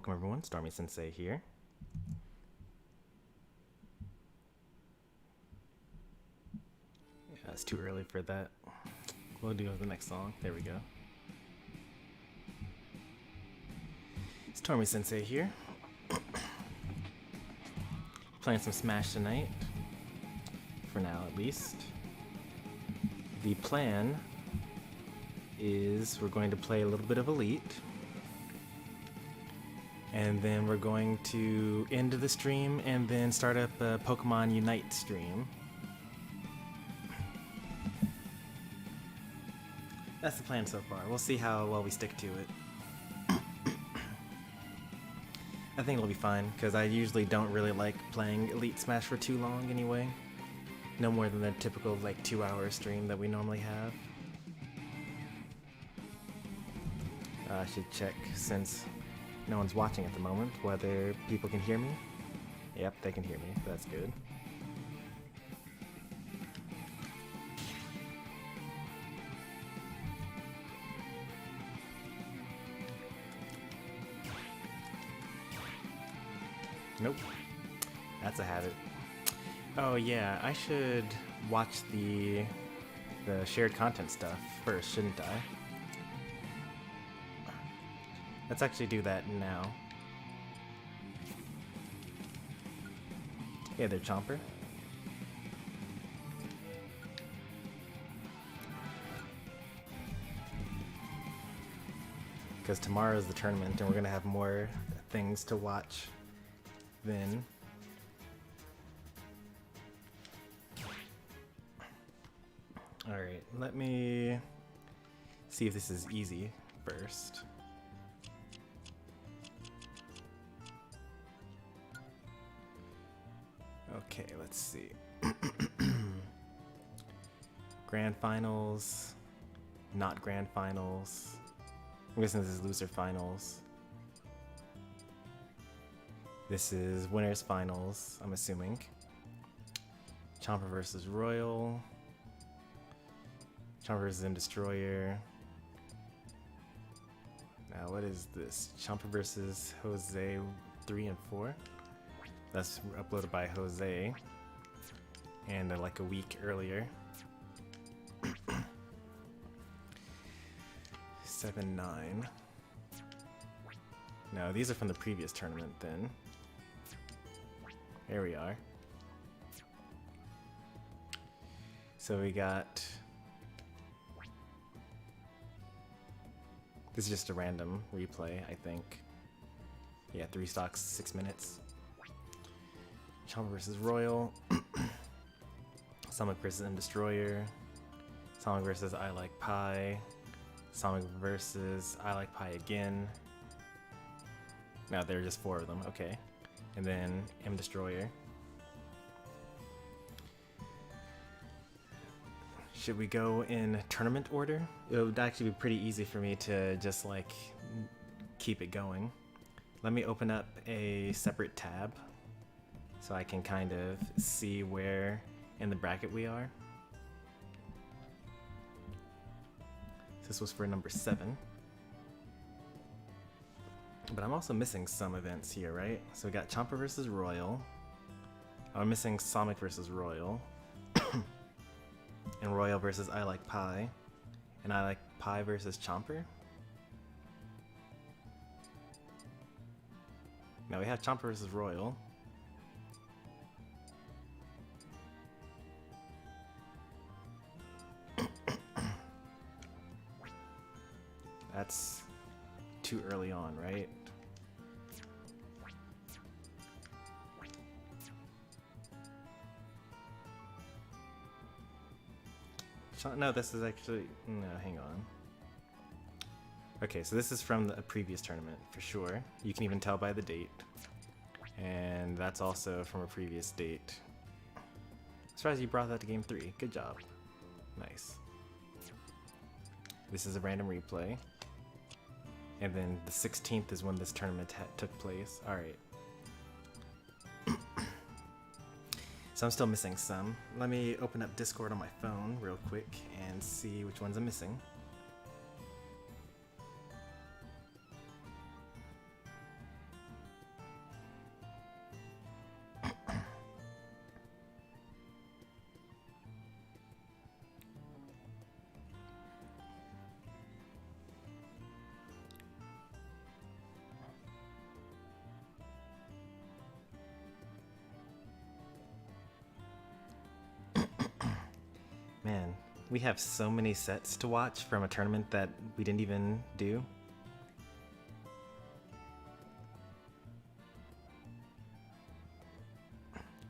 Welcome everyone, Stormy Sensei here. Yeah, it's too early for that. We'll do the next song. There we go. Stormy Sensei here. Playing some Smash tonight. For now, at least. The plan is we're going to play a little bit of Elite. And then we're going to end the stream and then start up a Pokemon Unite stream. That's the plan so far. We'll see how well we stick to it. I think it'll be fine, because I usually don't really like playing Elite Smash for too long anyway. No more than the typical like 2-hour stream that we normally have. I should check, since no one's watching at the moment, whether people can hear me. Yep, they can hear me. That's good. Nope. That's a habit. Oh yeah, I should watch the shared content stuff first, shouldn't I? Let's actually do that now. Hey there, Chomper. Because tomorrow is the tournament and we're gonna have more things to watch then. Alright, let me see if this is easy first. Okay, let's see. Grand finals, not grand finals. I'm guessing this is loser finals. This is winners finals, I'm assuming. Chomper versus Royal. Chomper versus M Destroyer. Now what is this? Chomper versus Jose 3 and 4. That's uploaded by Jose, and like a week earlier. 7-9. No, these are from the previous tournament then. There we are. So we got... This is just a random replay, I think. Yeah, 3 stocks, 6 minutes. Chomper versus Royal. Sonic versus M Destroyer. Sonic versus I Like Pie. Sonic versus I Like Pie again. No, there are just 4 of them, okay. And then M Destroyer. Should we go in tournament order? It would actually be pretty easy for me to just like keep it going. Let me open up a separate tab so I can kind of see where in the bracket we are. This was for number 7. But I'm also missing some events here, right? So we got Chomper versus Royal. I'm missing Sonic versus Royal. And Royal versus I Like Pie. And I Like Pie versus Chomper. Now we have Chomper versus Royal. That's too early on, right? No, this is actually... No, hang on. Okay, so this is from a previous tournament, for sure. You can even tell by the date. And that's also from a previous date. I'm surprised you brought that to game 3. Good job. Nice. This is a random replay. And then the 16th is when this tournament took place. Alright. So I'm still missing some. Let me open up Discord on my phone real quick and see which ones I'm missing. We have so many sets to watch from a tournament that we didn't even do.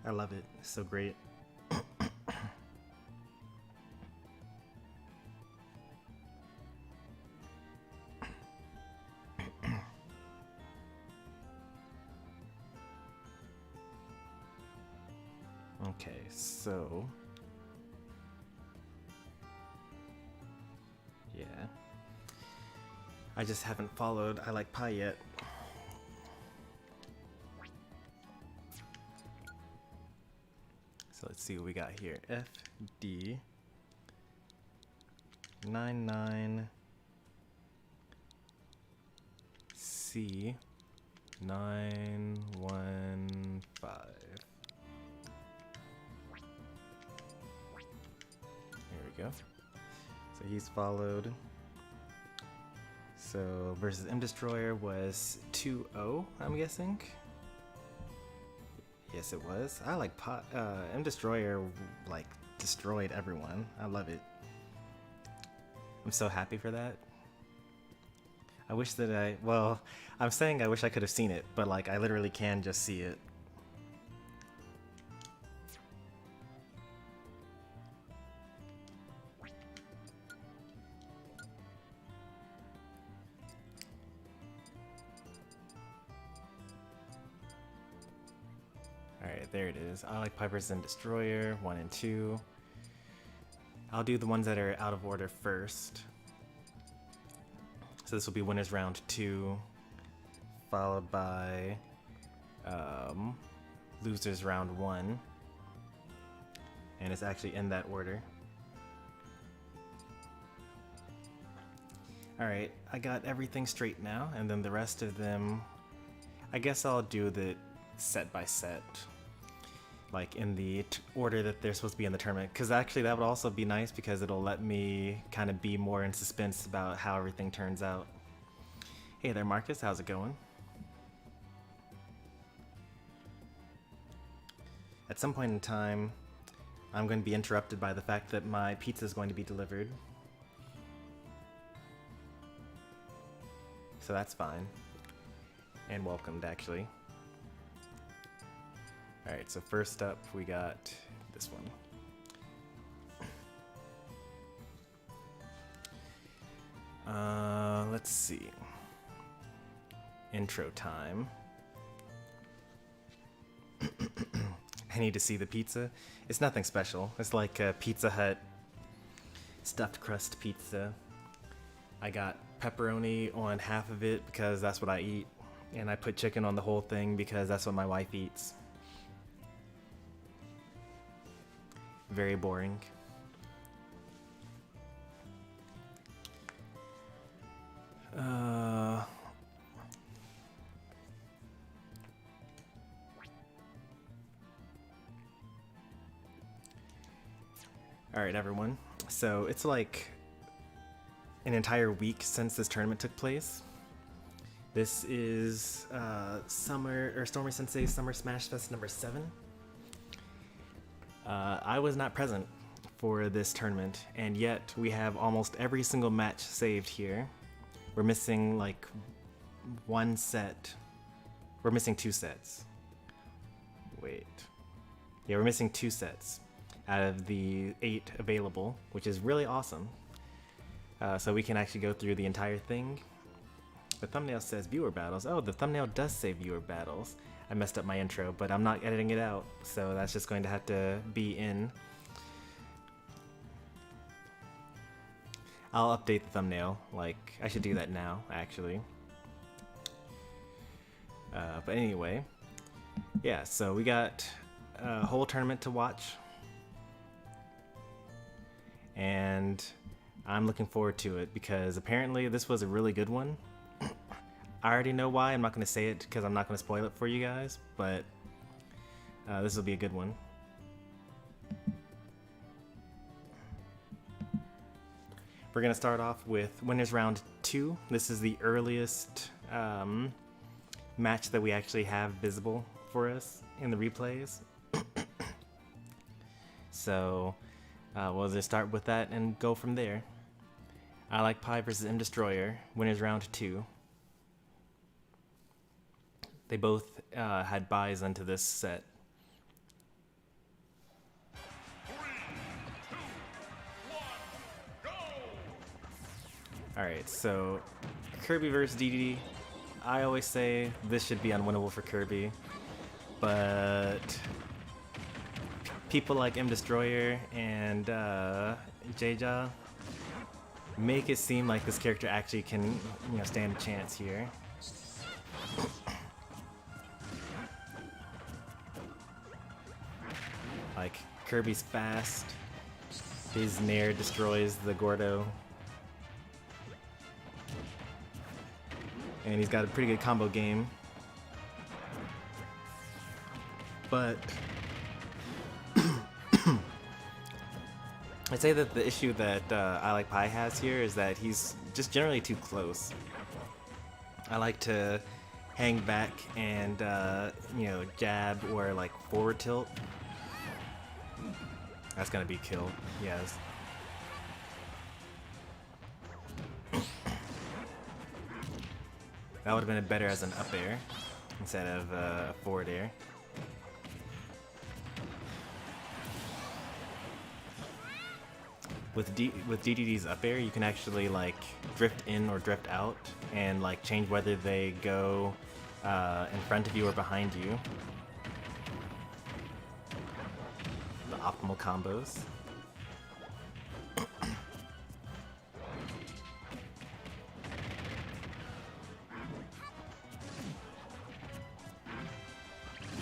I love it. It's so great. Okay, so yeah, I just haven't followed I Like Pie yet. So let's see what we got here. FD 99 C 915. Here we go. So he's followed. So versus M Destroyer was 2-0, I'm guessing. Yes, it was. I like M Destroyer like destroyed everyone. I love it. I'm so happy for that. I wish that well, I'm saying I wish I could have seen it, but like I literally can just see it. Alright, there it is. I Like Pipers and Destroyer, 1 and 2. I'll do the ones that are out of order first. So this will be winners round 2, followed by losers round 1. And it's actually in that order. Alright, I got everything straight now, and then the rest of them, I guess I'll do the set by set, like in the order that they're supposed to be in the tournament, because actually that would also be nice because it'll let me kind of be more in suspense about how everything turns out. Hey there, Marcus, how's it going? At some point in time, I'm going to be interrupted by the fact that my pizza is going to be delivered. So that's fine. And welcomed, actually. Alright, so first up we got this one. Let's see. Intro time. I need to see the pizza. It's nothing special. It's like a Pizza Hut stuffed crust pizza. I got pepperoni on half of it because that's what I eat. And I put chicken on the whole thing because that's what my wife eats. Very boring. Alright, everyone. So it's like an entire week since this tournament took place. This is Stormy Sensei Summer Smash Fest number 7. I was not present for this tournament, and yet we have almost every single match saved here. We're missing like one set. We're missing 2 sets. Wait. Yeah, we're missing 2 sets out of the 8 available, which is really awesome. So we can actually go through the entire thing. The thumbnail says viewer battles. Oh, the thumbnail does say viewer battles. I messed up my intro, but I'm not editing it out, so that's just going to have to be in. I'll update the thumbnail. Like, I should do that now, actually. But anyway, yeah, so we got a whole tournament to watch. And I'm looking forward to it because apparently this was a really good one. I already know why. I'm not going to say it because I'm not going to spoil it for you guys, but this will be a good one. We're going to start off with winners round 2. This is the earliest match that we actually have visible for us in the replays. So We'll just start with that and go from there. I Like Pie versus M Destroyer, winners round 2. They both had buys into this set. 3, 2, 1, go! Alright, so Kirby versus Dedede. I always say this should be unwinnable for Kirby, but people like M Destroyer and Jaja make it seem like this character actually can, stand a chance here. Like, Kirby's fast, his Nair destroys the Gordo, and he's got a pretty good combo game. But I'd say that the issue that I Like Pie has here is that he's just generally too close. I like to hang back and jab or like forward tilt. That's gonna be kill, yes. That would have been better as an up air instead of a forward air. With Dedede's up air, you can actually like drift in or drift out and like change whether they go in front of you or behind you. The optimal combos.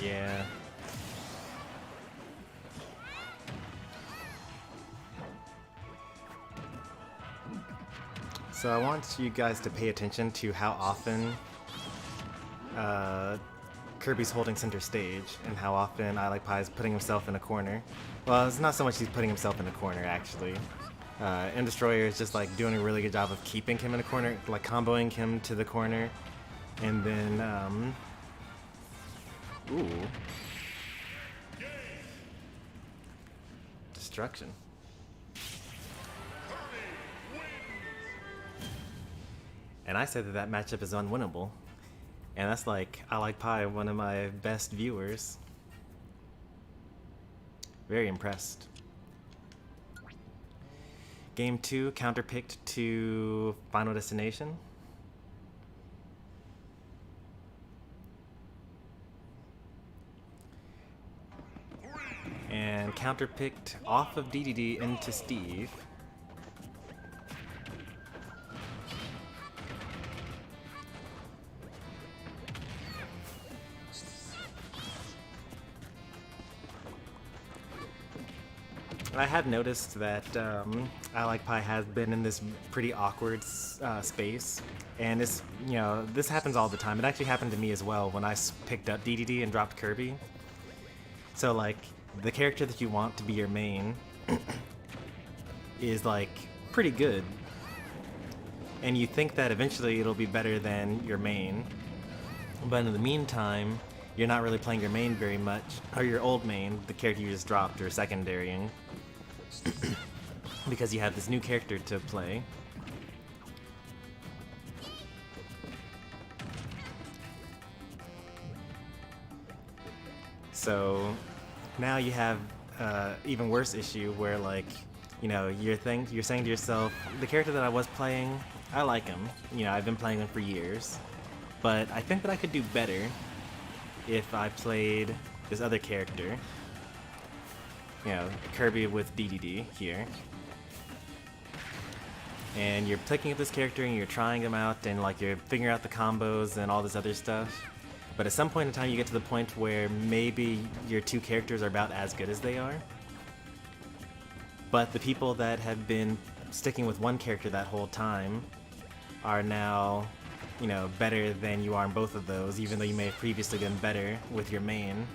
Yeah. So I want you guys to pay attention to how often Kirby's holding center stage and how often I Like Pie is putting himself in a corner. Well, it's not so much he's putting himself in a corner, actually. M Destroyer is just like doing a really good job of keeping him in a corner, like comboing him to the corner, and then ooh, destruction. And I said that that matchup is unwinnable. And that's like, I Like Pie, one of my best viewers. Very impressed. Game 2, counterpicked to Final Destination. And counterpicked off of Dedede into Steve. I have noticed that I Like Pie has been in this pretty awkward space, and this happens all the time. It actually happened to me as well when I picked up Dedede and dropped Kirby. So like the character that you want to be your main is like pretty good, and you think that eventually it'll be better than your main, but in the meantime you're not really playing your main very much, or your old main, the character you just dropped, or secondarying. Because you have this new character to play. So now you have even worse issue where like, you're saying to yourself, the character that I was playing, I like him. I've been playing him for years, but I think that I could do better if I played this other character. Kirby with Dedede here. And you're picking up this character and you're trying him out and like you're figuring out the combos and all this other stuff. But at some point in time you get to the point where maybe your two characters are about as good as they are. But the people that have been sticking with one character that whole time are now, better than you are in both of those, even though you may have previously been better with your main.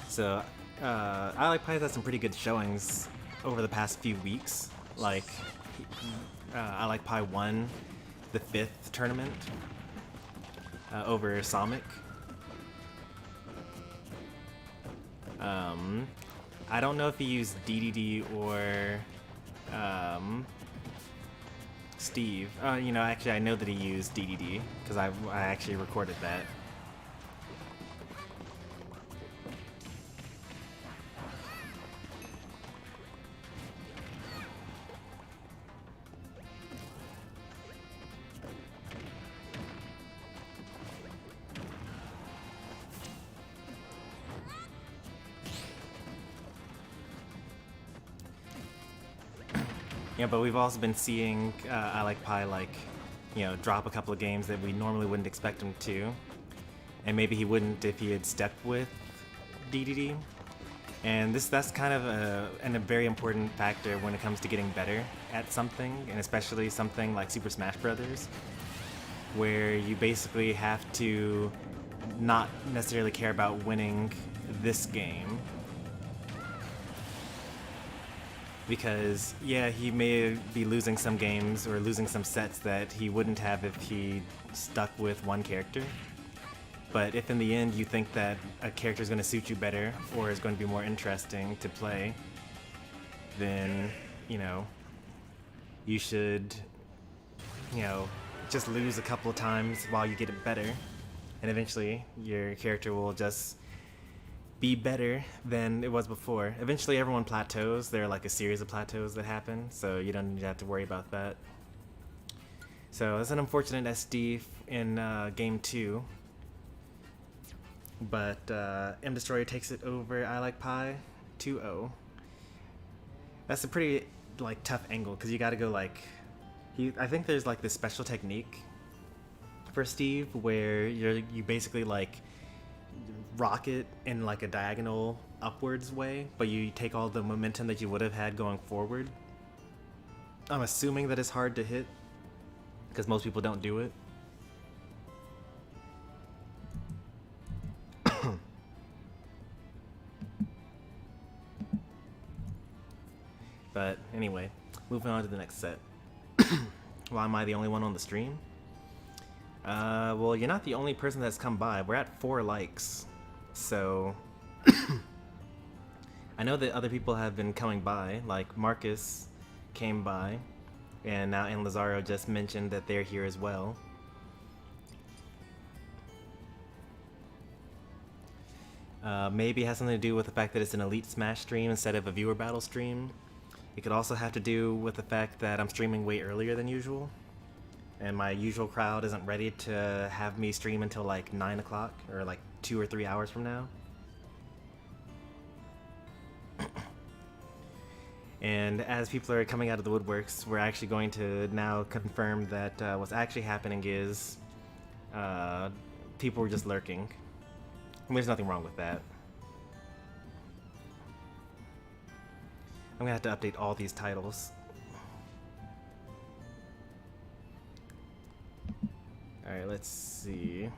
So, I Like Pie's had some pretty good showings over the past few weeks. Like, I Like Pie won the 5th tournament over Sonic. I don't know if he used DDD or Steve. You know, actually, I know that he used DDD because I actually recorded that. Yeah, but we've also been seeing I Like Pie, like, you know, drop a couple of games that we normally wouldn't expect him to. And maybe he wouldn't if he had stepped with DDD. And that's kind of a very important factor when it comes to getting better at something, and especially something like Super Smash Brothers, where you basically have to not necessarily care about winning this game. Because, yeah, he may be losing some games or losing some sets that he wouldn't have if he stuck with one character. But if in the end you think that a character is going to suit you better or is going to be more interesting to play, then, you know, you should, you know, just lose a couple of times while you get it better. And eventually your character will just be better than it was before. Eventually everyone plateaus. There are like a series of plateaus that happen, so you don't need to have to worry about that. So it's an unfortunate SD in game 2. But M Destroyer takes it over I Like Pie 2-0. That's a pretty like tough angle because you gotta go like I think there's like this special technique for Steve where you basically like rocket in like a diagonal upwards way, but you take all the momentum that you would have had going forward. I'm assuming that it's hard to hit because most people don't do it. But anyway, moving on to the next set. Why am I the only one on the stream? Well, you're not the only person that's come by. We're at 4 likes. So, I know that other people have been coming by, like Marcus came by, and now and Lazaro just mentioned that they're here as well. Maybe it has something to do with the fact that it's an Elite Smash stream instead of a viewer battle stream. It could also have to do with the fact that I'm streaming way earlier than usual, and my usual crowd isn't ready to have me stream until like 9 o'clock or like 2 or 3 hours from now. And as people are coming out of the woodworks, we're actually going to now confirm that what's actually happening is people were just lurking. I mean, there's nothing wrong with that. I'm gonna have to update all these titles. Alright, let's see.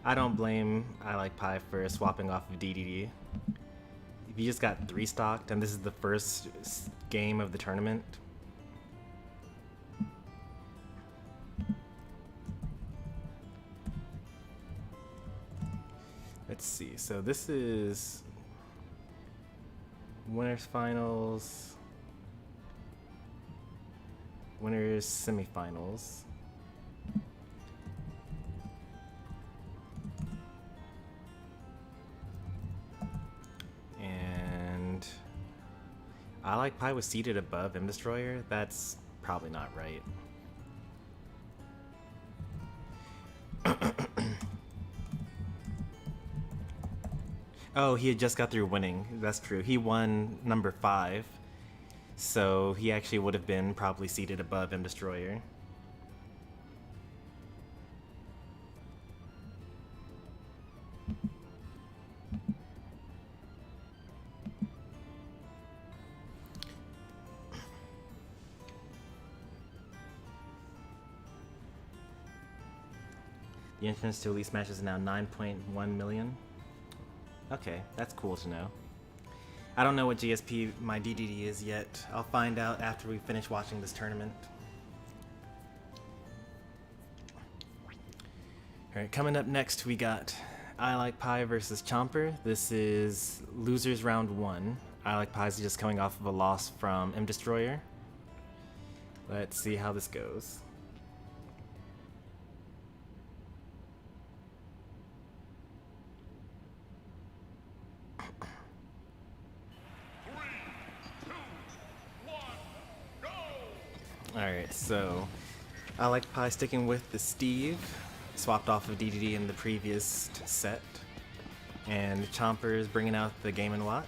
I don't blame I Like Pie for swapping off of DDD. If you just got 3 stocked and this is the first game of the tournament, let's see. So this is winners finals, winners semifinals. And I Like Pie was seated above M Destroyer. That's probably not right. Oh, he had just got through winning. That's true. He won number 5. So he actually would have been probably seated above M Destroyer. The entrance to Elite Smash is now 9.1 million. Okay, that's cool to know. I don't know what GSP my DDD is yet. I'll find out after we finish watching this tournament. Alright, coming up next we got I Like Pie versus Chomper. This is losers round 1. I Like Pie is just coming off of a loss from M Destroyer. Let's see how this goes. Alright, so I Like Pie sticking with the Steve, swapped off of Dedede in the previous set, and Chomper is bringing out the Game & Watch.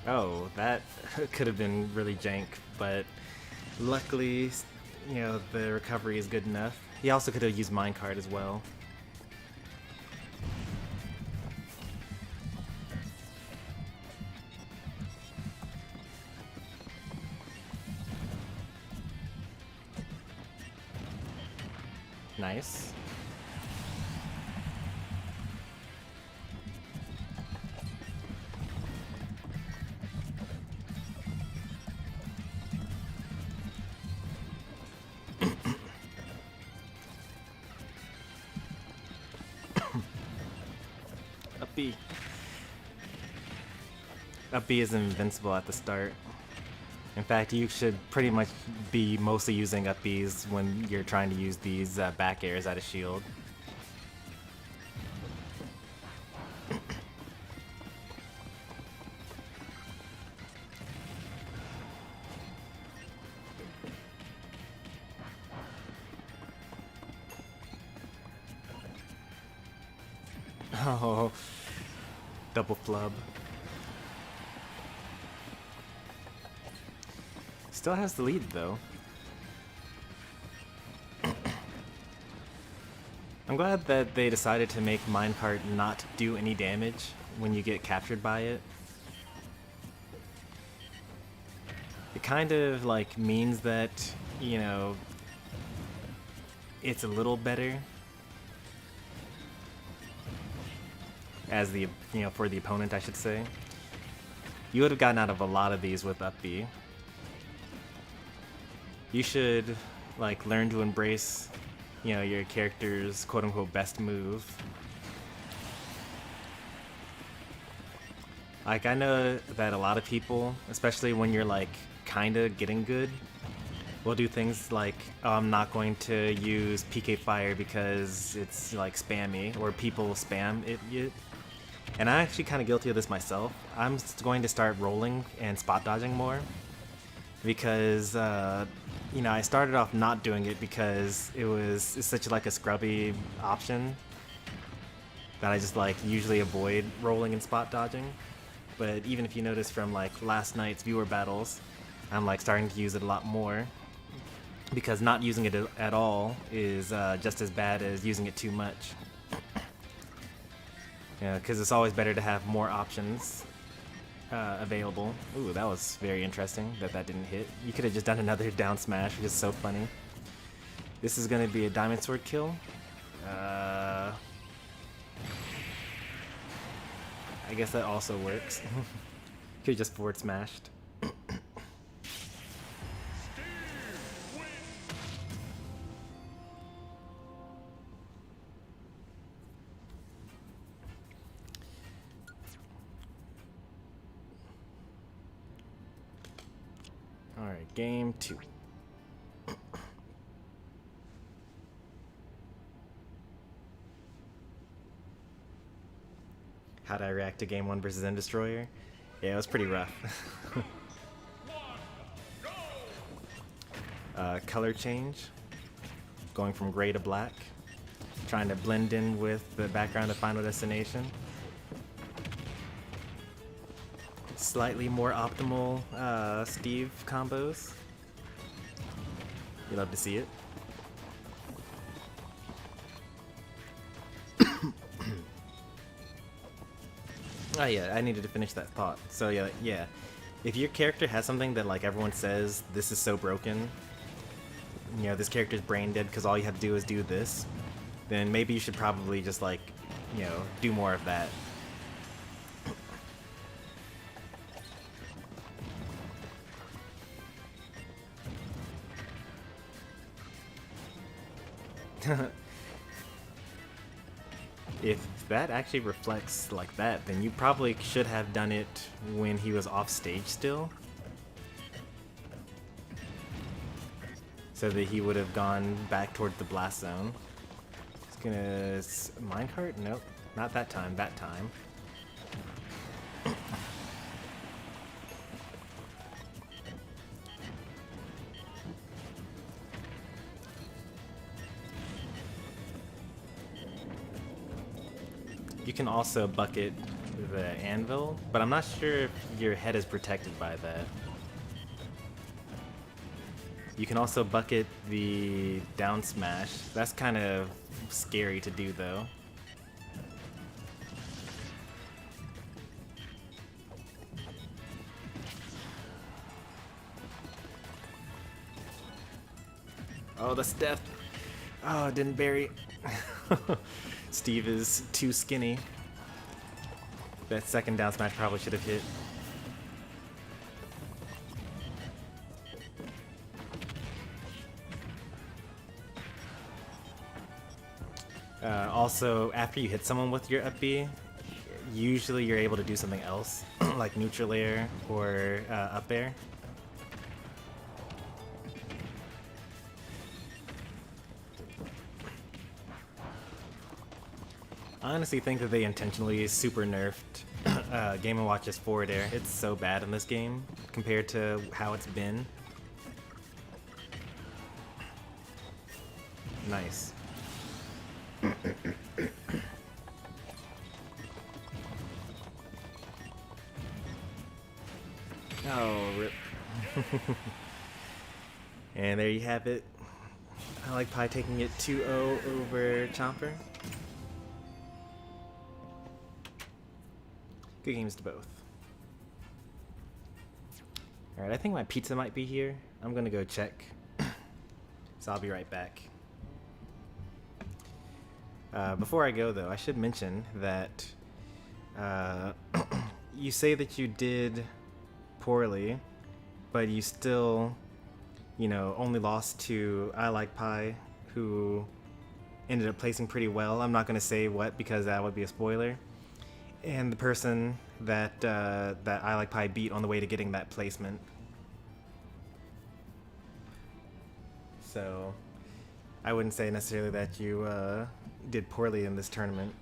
Oh, that could have been really jank, but luckily, you know, the recovery is good enough. He also could have used Minecart as well. Nice. Up B. Up B is invincible at the start. In fact, you should pretty much be mostly using up Bs when you're trying to use these back airs at a shield. Oh, double flub. Still has the lead though. I'm glad that they decided to make Minecart not do any damage when you get captured by it. It kind of like means that, you know, it's a little better as the, you know, for the opponent, I should say. You would have gotten out of a lot of these with up B. You should like learn to embrace, you know, your character's quote-unquote best move. Like, I know that a lot of people, especially when you're like kinda getting good, will do things like, oh, I'm not going to use PK Fire because it's like spammy, or people spam it. And I'm actually kind of guilty of this myself. I'm going to start rolling and spot dodging more because you know, I started off not doing it because it's such like a scrubby option that I just like usually avoid rolling and spot dodging. But even if you notice from like last night's viewer battles, I'm like starting to use it a lot more because not using it at all is just as bad as using it too much. Yeah, because it's always better to have more options available. Ooh, that was very interesting that didn't hit. You could have just done another down smash, which is so funny. This is going to be a diamond sword kill. I guess that also works. Could have just forward smashed. Alright, game 2. How did I react to game 1 versus End Destroyer? Yeah, it was pretty rough. Color change. Going from gray to black. Trying to blend in with the background of Final Destination. Slightly more optimal Steve combos. You love to see it. Oh yeah, I needed to finish that thought. So yeah, if your character has something that like everyone says, this is so broken, you know, this character's brain dead because all you have to do is do this, then maybe you should probably just like, you know, do more of that. If that actually reflects like that, then you probably should have done it when he was off stage still. So that he would have gone back towards the blast zone. It's gonna... minecart? Nope. Not that time. That time. You can also bucket the anvil, but I'm not sure if your head is protected by that. You can also bucket the down smash. That's kind of scary to do though. Oh, that's death. Oh, it didn't bury. Steve is too skinny. That second down smash probably should have hit. Also, after you hit someone with your up B, usually you're able to do something else, like neutral air or up air. I honestly think that they intentionally super nerfed Game & Watch's forward air. It's so bad in this game compared to how it's been. Nice. Oh, rip. And there you have it. I like Pie taking it 2-0 over Chomper. Good games to both. Alright, I think my pizza might be here. I'm gonna go check. So I'll be right back. Before I go though, I should mention that you say that you did poorly, but you still, you know, only lost to I Like Pie, who ended up placing pretty well. I'm not gonna say what because that would be a spoiler. And the person that that I Like Pie beat on the way to getting that placement. So I wouldn't say necessarily that you did poorly in this tournament.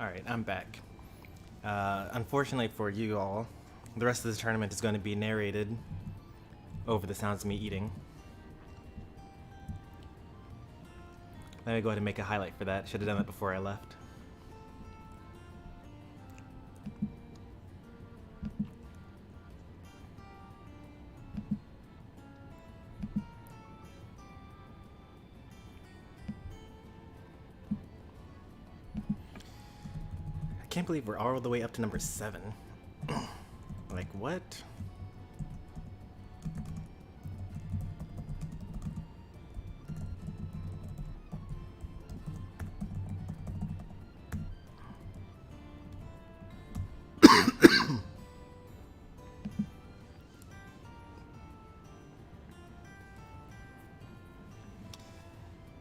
Alright, I'm back. Unfortunately for you all, the rest of this tournament is going to be narrated over the sounds of me eating. Let me go ahead and make a highlight for that. Should have done that before I left. I can't believe we're all the way up to number 7. Like, what?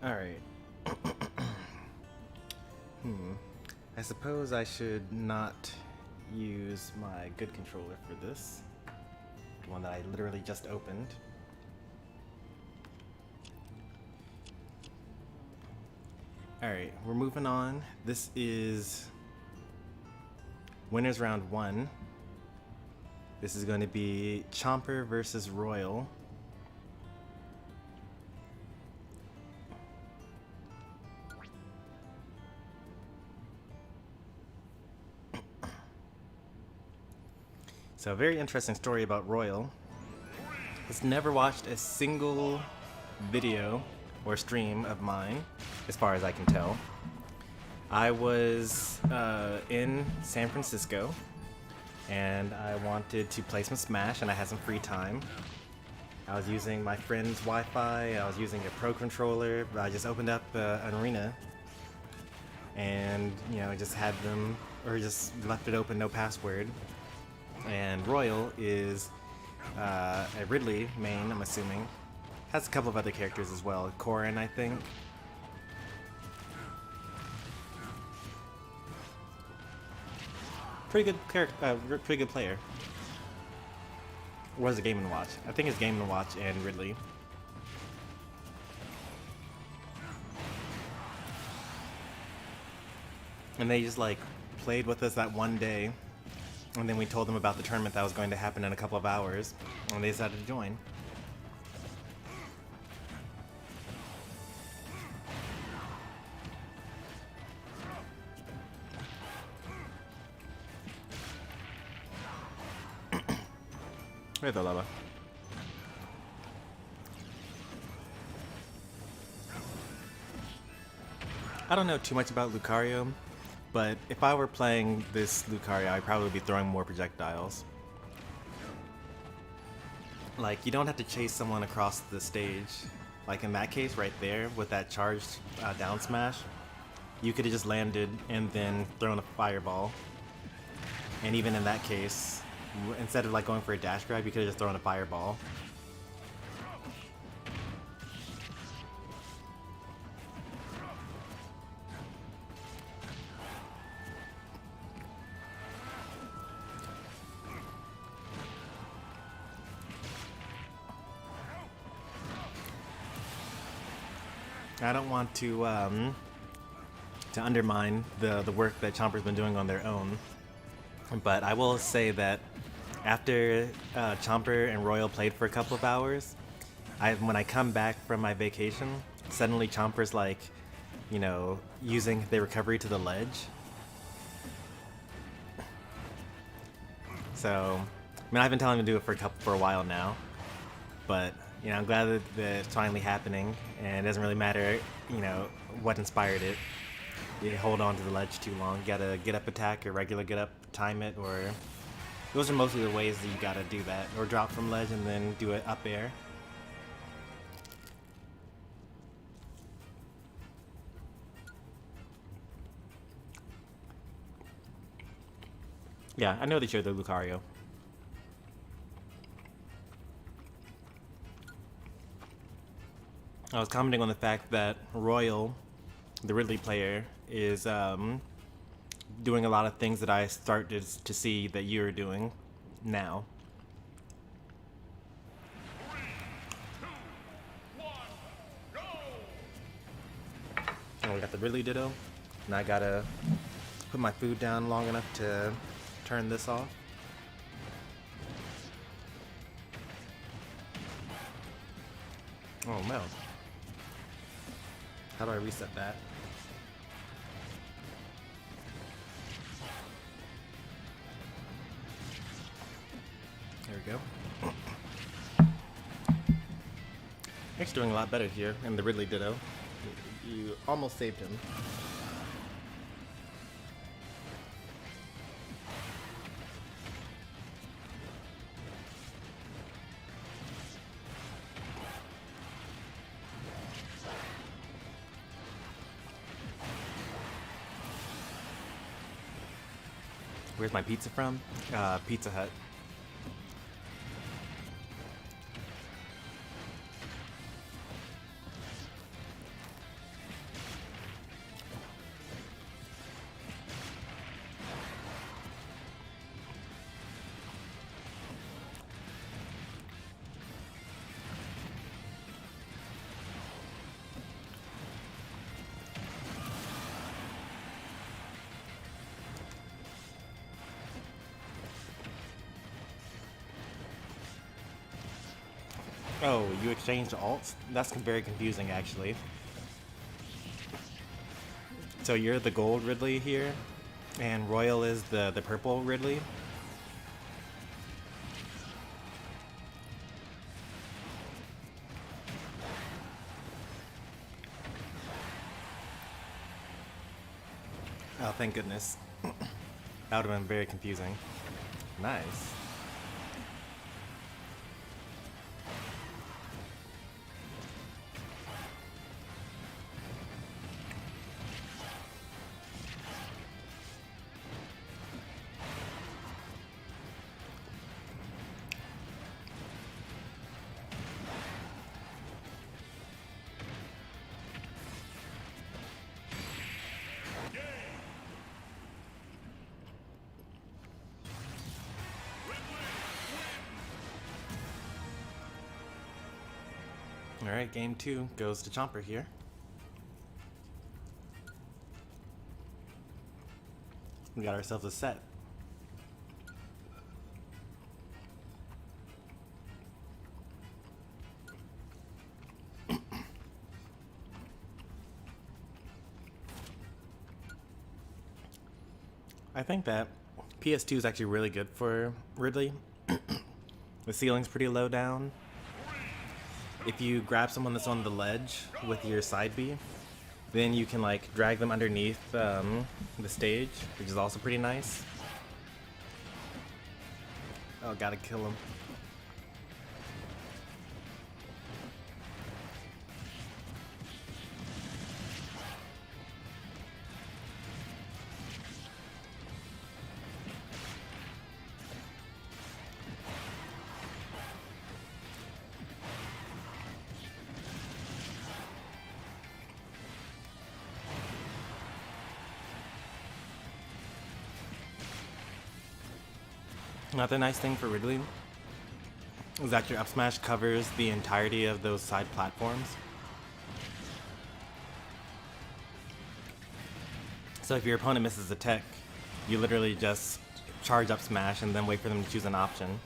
Alright. I suppose I should not use my good controller for this. The one that I literally just opened. Alright, we're moving on. This is Winners Round 1. This is going to be Chomper versus Royal. So, a very interesting story about Royal. He's never watched a single video or stream of mine, as far as I can tell. I was in San Francisco, and I wanted to play some Smash, and I had some free time. I was using my friend's Wi-Fi, I was using a Pro controller, but I just opened up an arena, and, you know, just had them, or just left it open, no password. And Royal is a Ridley main, I'm assuming. Has a couple of other characters as well. Corrin, I think. Pretty good character, pretty good player. Or was it Game & Watch? I think it's Game & Watch and Ridley. And they just like played with us that one day. And then we told them about the tournament that was going to happen in a couple of hours, and they decided to join. Where's the lava? I don't know too much about Lucario. But if I were playing this Lucario, I'd probably be throwing more projectiles. Like, you don't have to chase someone across the stage. Like in that case right there, with that charged down smash, you could have just landed and then thrown a fireball. And even in that case, instead of like going for a dash grab, you could have just thrown a fireball. I don't want to undermine the work that Chomper's been doing on their own, but I will say that after Chomper and Royal played for a couple of hours, when I come back from my vacation, suddenly Chomper's like, you know, using the recovery to the ledge. So, I mean, I've been telling him to do it for a while now, but you know, I'm glad that it's finally happening, and it doesn't really matter, you know, what inspired it. You hold on to the ledge too long. You gotta get up attack or regular get up, time it, or those are mostly the ways that you gotta do that. Or drop from ledge and then do it up air. Yeah, I know that you're the Lucario. I was commenting on the fact that Royal, the Ridley player, is doing a lot of things that I started to see that you're doing now. 3, 2, 1, go! And we got the Ridley Ditto, and I got a put my food down long enough to turn this off. Oh no. How do I reset that? There we go. Nick's doing a lot better here in the Ridley Ditto. You almost saved him. Where's my pizza from? Pizza Hut. Oh, you exchanged alts? That's very confusing, actually. So you're the gold Ridley here, and Royal is the purple Ridley? Oh, thank goodness. That would have been very confusing. Nice. Alright, game 2 goes to Chomper here. We got ourselves a set. I think that PS2 is actually really good for Ridley. The ceiling's pretty low down. If you grab someone that's on the ledge with your side B, then you can like drag them underneath the stage, which is also pretty nice. Oh, gotta kill him. Another nice thing for Ridley is that your up smash covers the entirety of those side platforms. So if your opponent misses a tech, you literally just charge up smash and then wait for them to choose an option.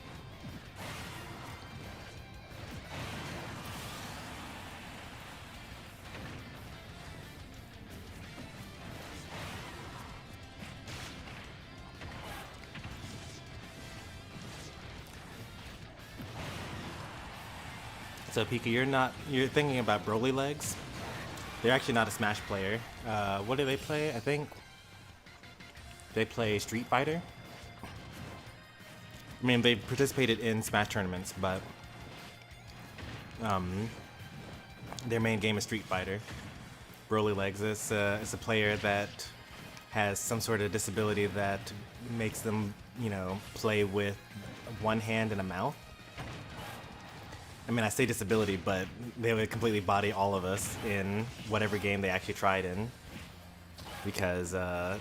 So Pika, you're thinking about Broly legs. They're actually not a Smash player. What do they play? I think they play Street Fighter. I mean, they've participated in Smash tournaments, but their main game is Street Fighter. Broly legs is a player that has some sort of disability that makes them, you know, play with one hand and a mouth. I mean, I say disability, but they would completely body all of us in whatever game they actually tried in. Because, yeah,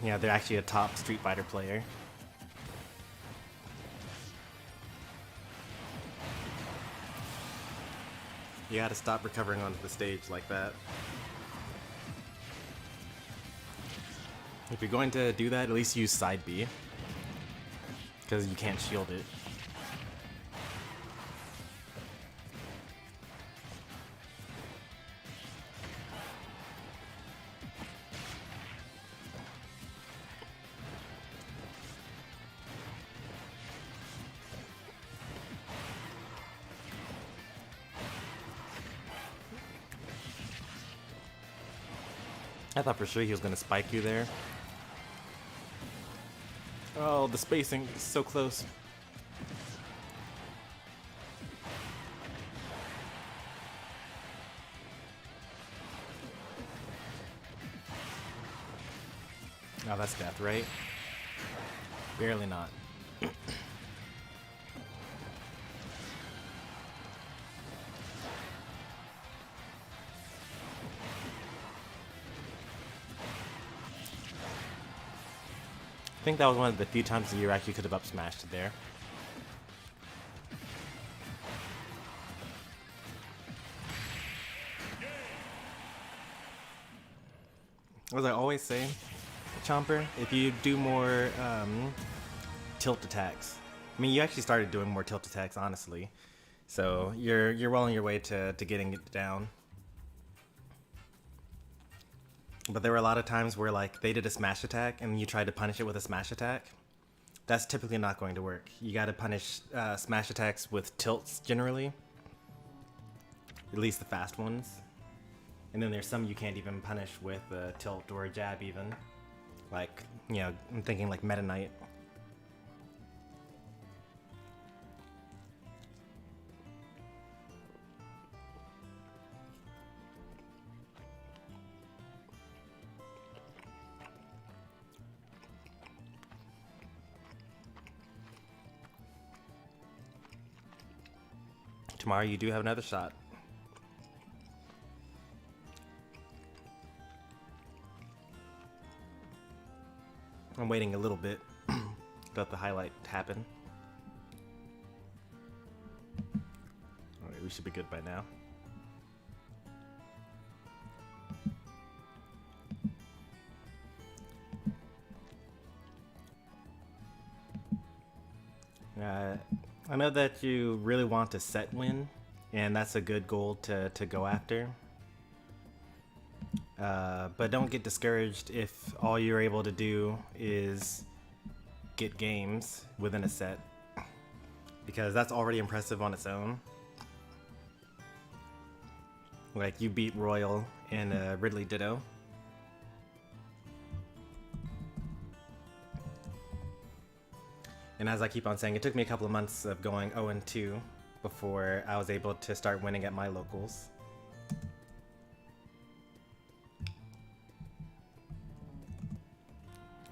they're actually a top Street Fighter player. You gotta stop recovering onto the stage like that. If you're going to do that, at least use side B. Because you can't shield it. I thought for sure he was going to spike you there. Oh, the spacing is so close. Oh, that's death, right? Barely not. I think that was one of the few times that you actually could have up smashed it there. As I always say, Chomper, if you do more tilt attacks, I mean, you actually started doing more tilt attacks, honestly. So you're well on your way to getting it down. But there were a lot of times where like they did a smash attack and you tried to punish it with a smash attack. That's typically not going to work. You got to punish smash attacks with tilts generally, at least the fast ones. And then there's some you can't even punish with a tilt or a jab even. Like, you know, I'm thinking like Meta Knight. Tomorrow you do have another shot. I'm waiting a little bit to let the highlight happen. Alright, we should be good by now. I know that you really want to set win, and that's a good goal to go after. But don't get discouraged if all you're able to do is get games within a set, because that's already impressive on its own. Like, you beat Royal and Ridley Ditto. And as I keep on saying, it took me a couple of months of going 0-2 before I was able to start winning at my locals.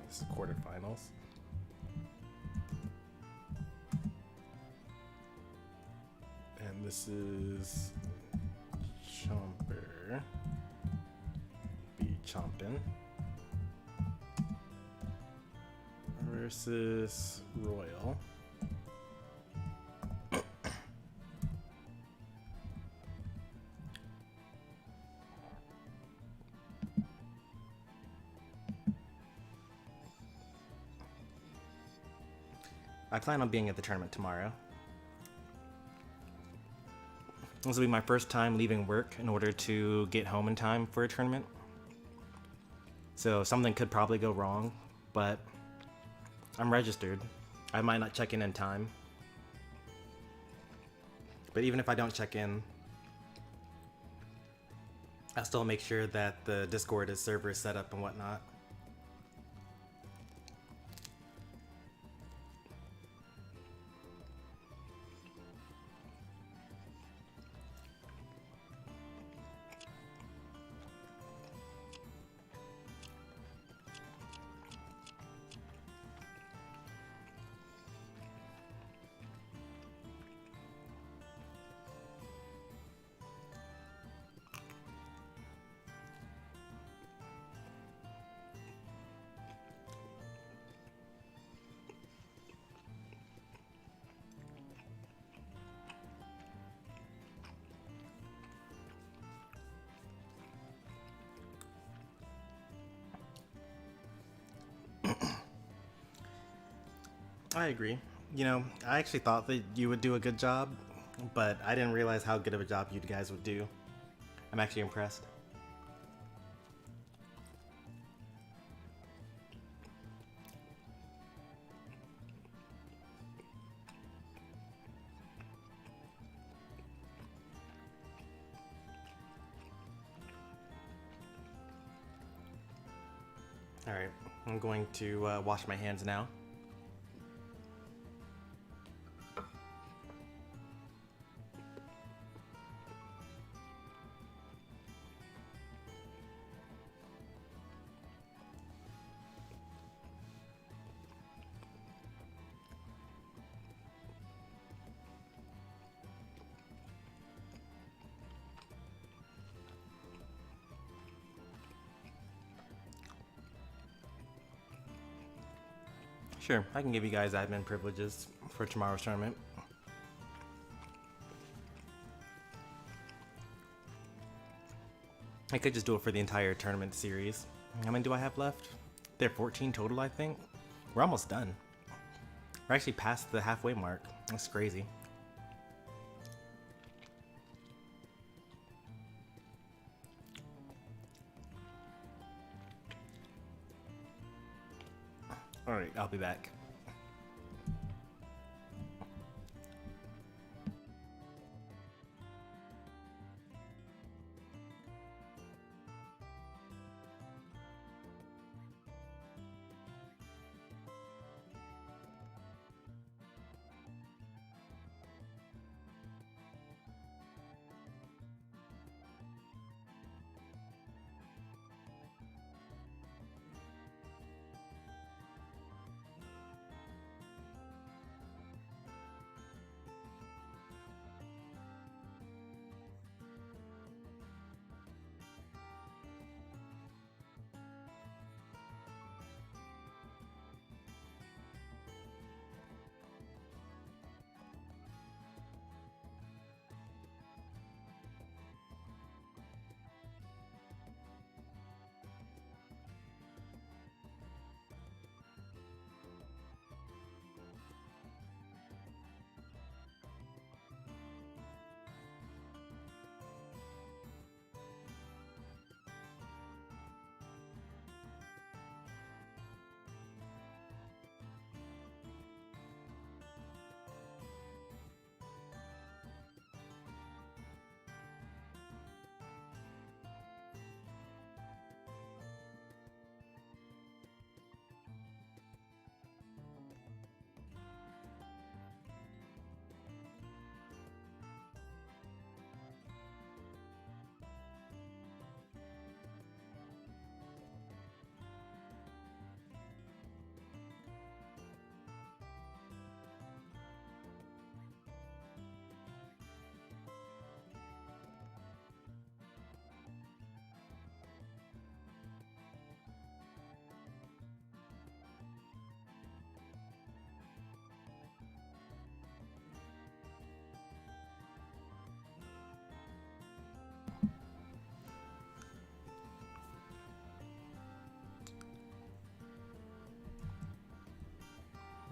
This is quarterfinals. And this is Chomper be Chompin' versus Royal. I plan on being at the tournament tomorrow. This will be my first time leaving work in order to get home in time for a tournament. So something could probably go wrong, but I'm registered. I might not check in time. But even if I don't check in, I'll still make sure that the Discord server is set up and whatnot. I agree. You know, I actually thought that you would do a good job, but I didn't realize how good of a job you guys would do. I'm actually impressed. Alright, I'm going to wash my hands now. Sure, I can give you guys admin privileges for tomorrow's tournament. I could just do it for the entire tournament series. How many do I have left? There are 14 total, I think. We're almost done. We're actually past the halfway mark. That's crazy. Alright, I'll be back.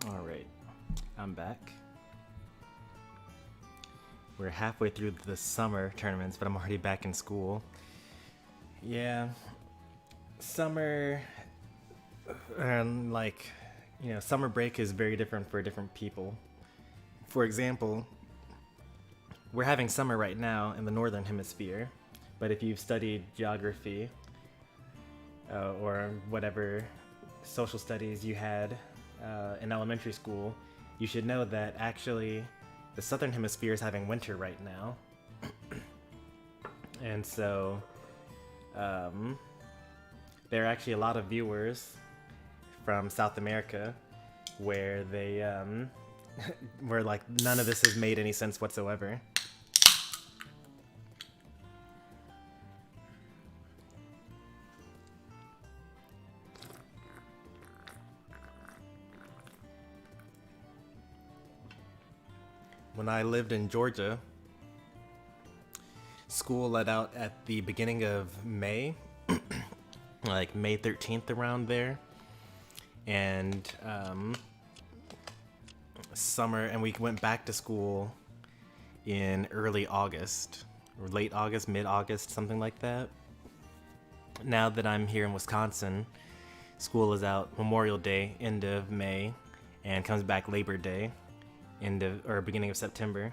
Alright, I'm back. We're halfway through the summer tournaments, but I'm already back in school. Yeah, summer, summer break is very different for different people. For example, we're having summer right now in the northern hemisphere, but if you've studied geography or whatever social studies you had in elementary school, you should know that actually the southern hemisphere is having winter right now. And so there are actually a lot of viewers from South America where they where like none of this has made any sense whatsoever. When I lived in Georgia, school let out at the beginning of May, like May 13th around there. and summer, and we went back to school in early August, or late August, mid-August, something like that. Now that I'm here in Wisconsin, school is out Memorial Day, end of May, and comes back Labor Day, beginning of September.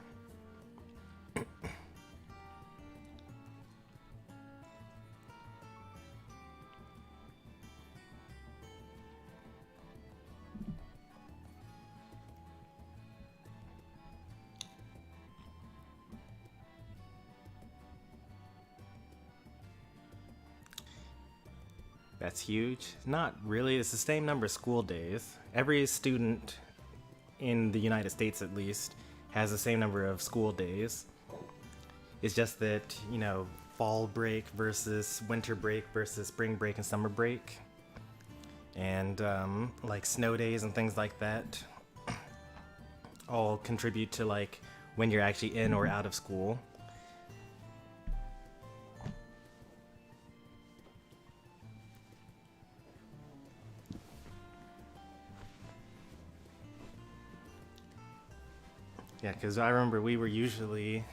That's huge. Not really. It's the same number of school days. Every student in the United States, at least, has the same number of school days. It's just that, you know, fall break versus winter break versus spring break and summer break. And, like, snow days and things like that all contribute to, like, when you're actually in or out of school. Yeah, because I remember we were usually,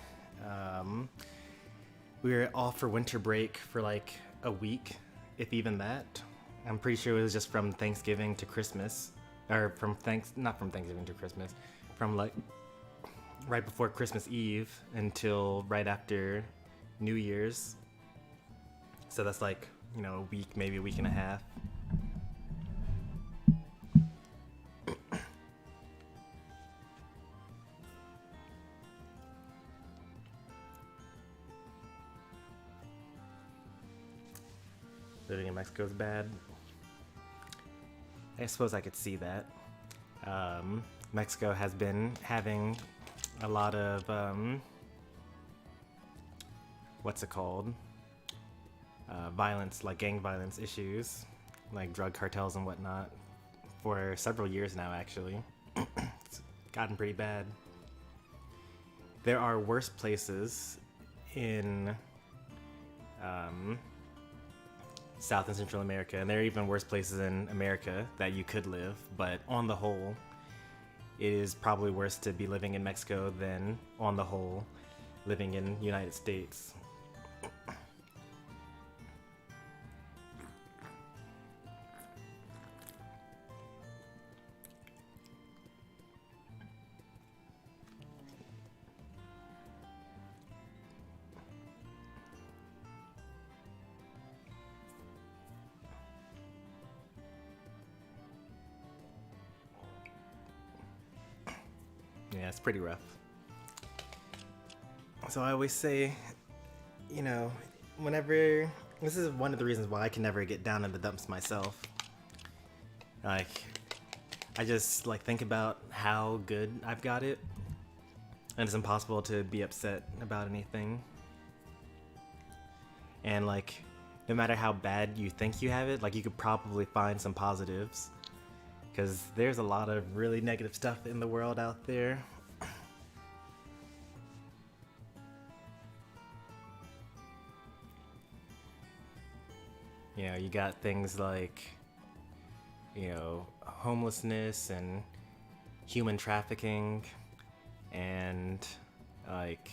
we were off for winter break for like a week, if even that. I'm pretty sure it was just from Thanksgiving to Christmas, or not from Thanksgiving to Christmas, from like right before Christmas Eve until right after New Year's. So that's like, you know, a week, maybe a week and a half. Living in Mexico is bad. I suppose I could see that. Mexico has been having a lot of, what's it called? Violence, like gang violence issues, like drug cartels and whatnot, for several years now, actually. It's gotten pretty bad. There are worse places in, South and Central America, and there are even worse places in America that you could live, but on the whole, it is probably worse to be living in Mexico than, on the whole, living in the United States. Yeah, it's pretty rough. So I always say, you know, whenever... This is one of the reasons why I can never get down in the dumps myself. Like, I just, like, think about how good I've got it, and it's impossible to be upset about anything. And, like, no matter how bad you think you have it, like, you could probably find some positives. Because there's a lot of really negative stuff in the world out there. You know, you got things like, you know, homelessness and human trafficking and, like,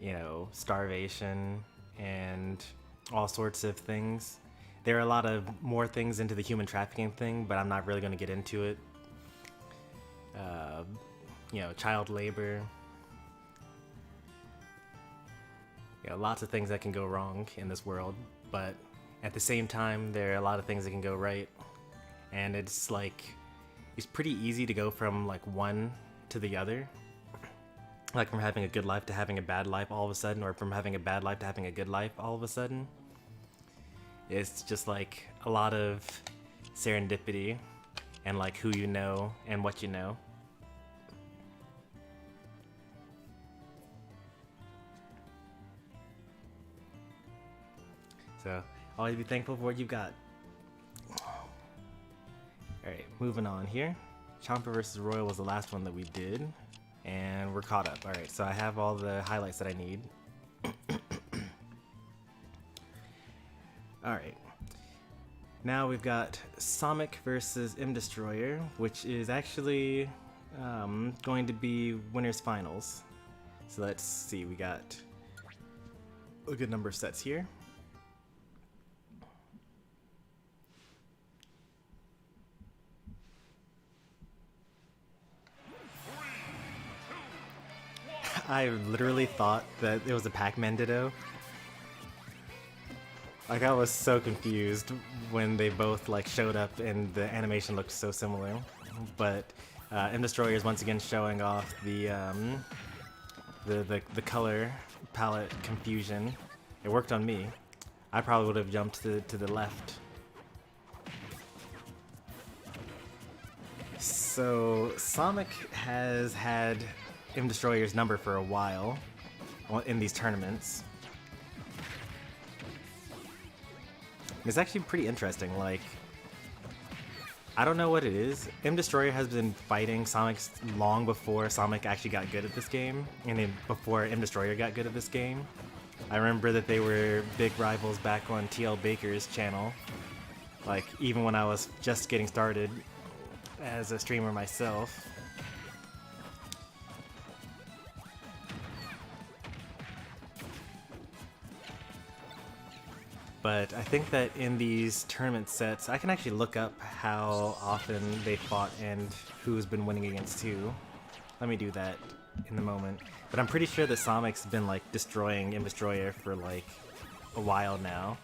you know, starvation and all sorts of things. There are a lot of more things into the human trafficking thing, but I'm not really going to get into it. You know, child labor. Yeah, lots of things that can go wrong in this world, but at the same time, there are a lot of things that can go right. And it's like, it's pretty easy to go from like one to the other. Like from having a good life to having a bad life all of a sudden, or from having a bad life to having a good life all of a sudden. It's just like a lot of serendipity and like who you know and what you know. So always be thankful for what you've got. Alright, moving on here. Champa vs. Royal was the last one that we did, and we're caught up. Alright, so I have all the highlights that I need. Alright. Now we've got Sonic versus M Destroyer, which is actually going to be winners finals. So let's see, we got a good number of sets here. I literally thought that it was a Pac-Man Ditto. Like, I was so confused when they both like showed up and the animation looked so similar. But M Destroyer is once again showing off the color palette confusion. It worked on me. I probably would have jumped to the left. So Sonic has had M Destroyer's number for a while in these tournaments. It's actually pretty interesting. Like, I don't know what it is. M Destroyer has been fighting Sonic long before Sonic actually got good at this game, and then before M Destroyer got good at this game. I remember that they were big rivals back on TL Baker's channel. Like, even when I was just getting started as a streamer myself. But I think that in these tournament sets, I can actually look up how often they fought and who's been winning against who. Let me do that in a moment. But I'm pretty sure that Sonic's been like destroying M Destroyer for like a while now.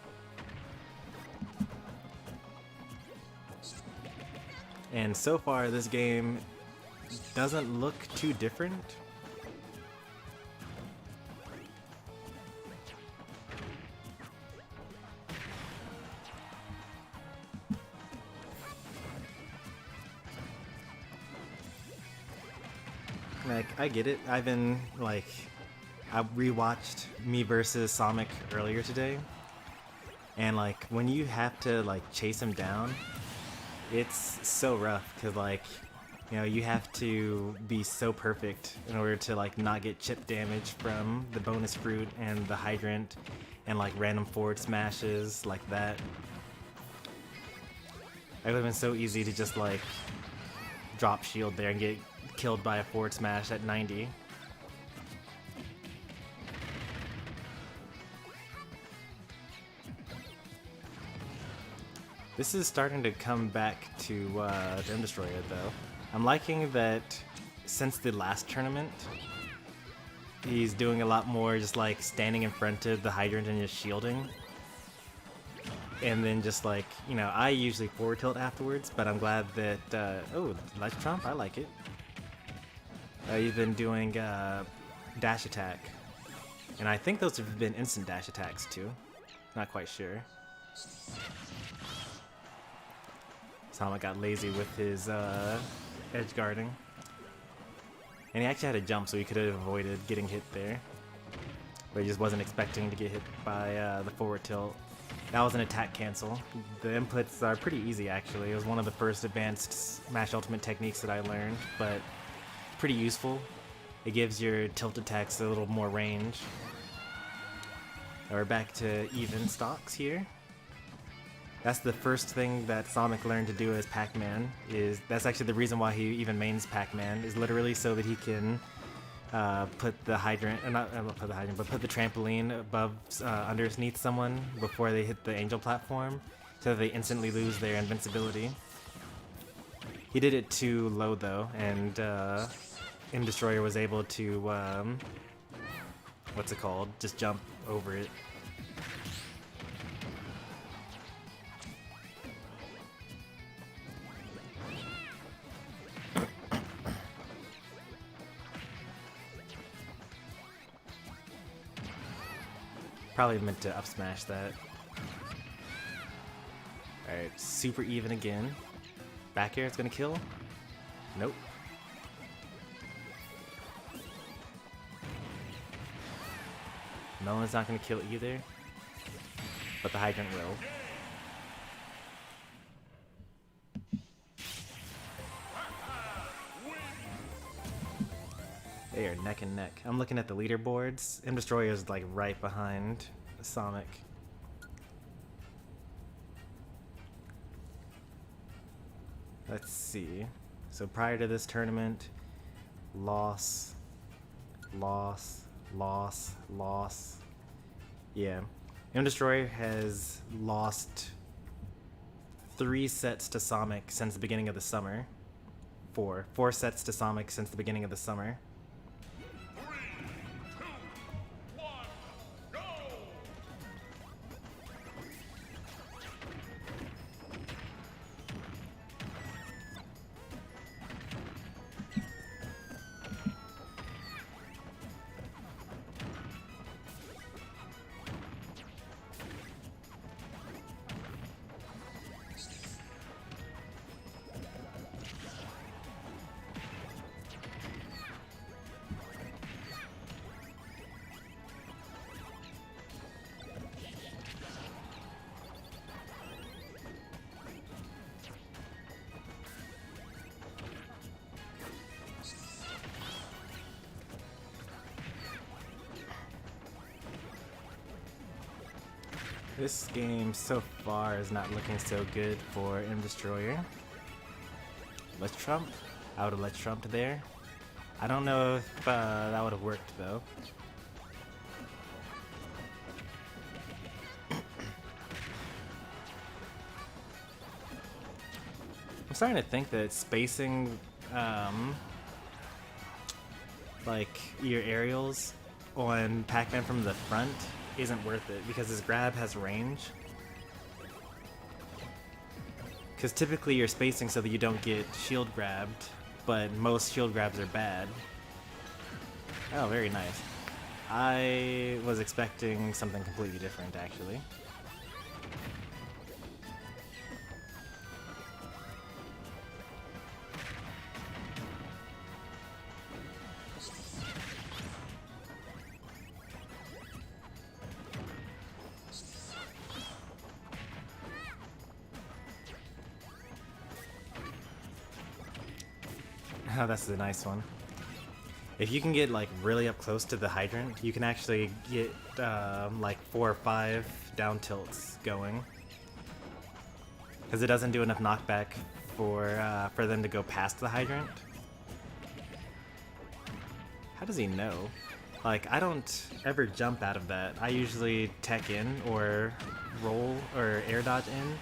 And so far, this game doesn't look too different. Like, I get it. I've been, like, I rewatched Me vs. Sonic earlier today. And, like, when you have to, like, chase him down, it's so rough. Because, like, you know, you have to be so perfect in order to, like, not get chip damage from the bonus fruit and the hydrant and, like, random forward smashes like that. It would have been so easy to just, like, drop shield there and get killed by a forward smash at 90. This is starting to come back to M Destroyer though. I'm liking that since the last tournament, he's doing a lot more just like standing in front of the hydrant and just shielding. And then just like, you know, I usually forward tilt afterwards, but I'm glad that, oh, Light Trump, I like it. He's been doing dash attack. And I think those have been instant dash attacks too. Not quite sure. Sonic got lazy with his edge guarding. And he actually had a jump, so he could have avoided getting hit there. But he just wasn't expecting to get hit by the forward tilt. That was an attack cancel. The inputs are pretty easy actually. It was one of the first advanced Smash Ultimate techniques that I learned, but pretty useful. It gives your tilt attacks a little more range. Now we're back to even stocks here. That's the first thing that Sonic learned to do as Pac-Man. That's actually the reason why he even mains Pac-Man, is literally so that he can put the hydrant, not put the hydrant, but put the trampoline above, underneath someone before they hit the angel platform, so that they instantly lose their invincibility. He did it too low though, and M Destroyer was able to, what's it called? Just jump over it. Probably meant to up smash that. Alright, super even again. Back air, it's gonna kill? Nope. Melon's not gonna kill either. But the hydrant will. They are neck and neck. I'm looking at the leaderboards. M Destroyer is like right behind Sonic. Let's see. So prior to this tournament, loss, loss, loss, loss. Yeah. Destroyer has lost 3 sets to Sonic since the beginning of the summer. 4 sets to Sonic since the beginning of the summer. 3, 2, 1, go! This game so far is not looking so good for M Destroyer. Let's Trump. I would have Let's Trump there. I don't know if that would have worked though. I'm starting to think that spacing like your aerials on Pac-Man from the front isn't worth it because his grab has range. Because typically you're spacing so that you don't get shield grabbed, but most shield grabs are bad. Oh, very nice. I was expecting something completely different, actually. Oh, that's a nice one. If you can get like really up close to the hydrant, you can actually get like 4 or 5 down tilts going. Because it doesn't do enough knockback for them to go past the hydrant. How does he know? Like, I don't ever jump out of that. I usually tech in or roll or air dodge in.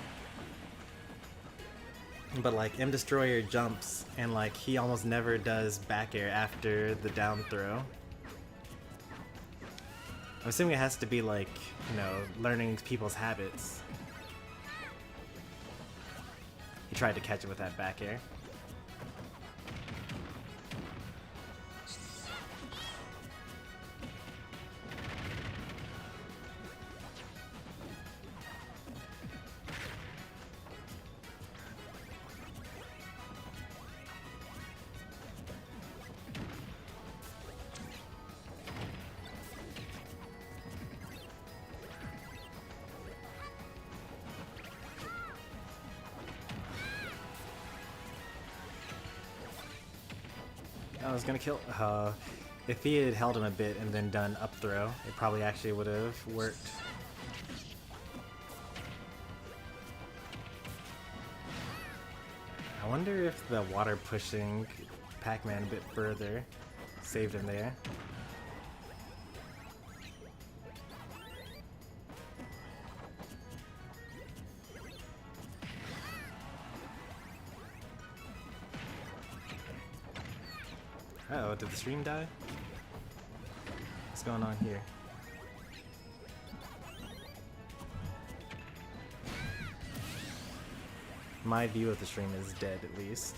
But like M Destroyer jumps and like he almost never does back air after the down throw. I'm assuming it has to be like, you know, learning people's habits. He tried to catch it with that back air. I was gonna kill. If he had held him a bit and then done up throw, it probably actually would have worked. I wonder if the water pushing Pac-Man a bit further saved him there. Uh-oh, did the stream die? What's going on here? My view of the stream is dead, at least.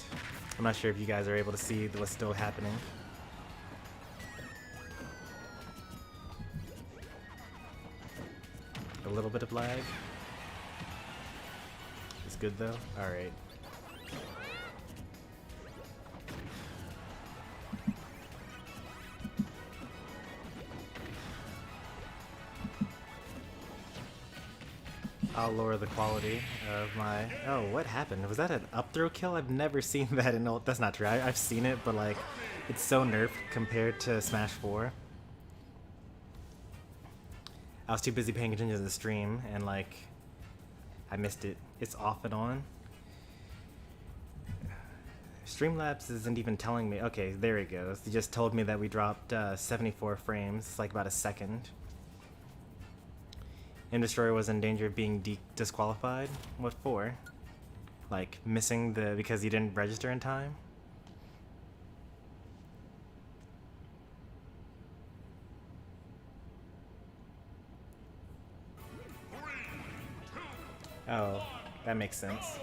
I'm not sure if you guys are able to see what's still happening. A little bit of lag. It's good though? Alright. I'll lower the quality of my... Oh, what happened? Was that an up throw kill? I've never seen that in... That's not true. I've seen it, but like, it's so nerfed compared to Smash 4. I was too busy paying attention to the stream, and like, I missed it. It's off and on. Streamlabs isn't even telling me. Okay, there he goes. He just told me that we dropped 74 frames. It's like about a second. Destroyer was in danger of being disqualified. What for? Like missing the because he didn't register in time? Oh, that makes sense.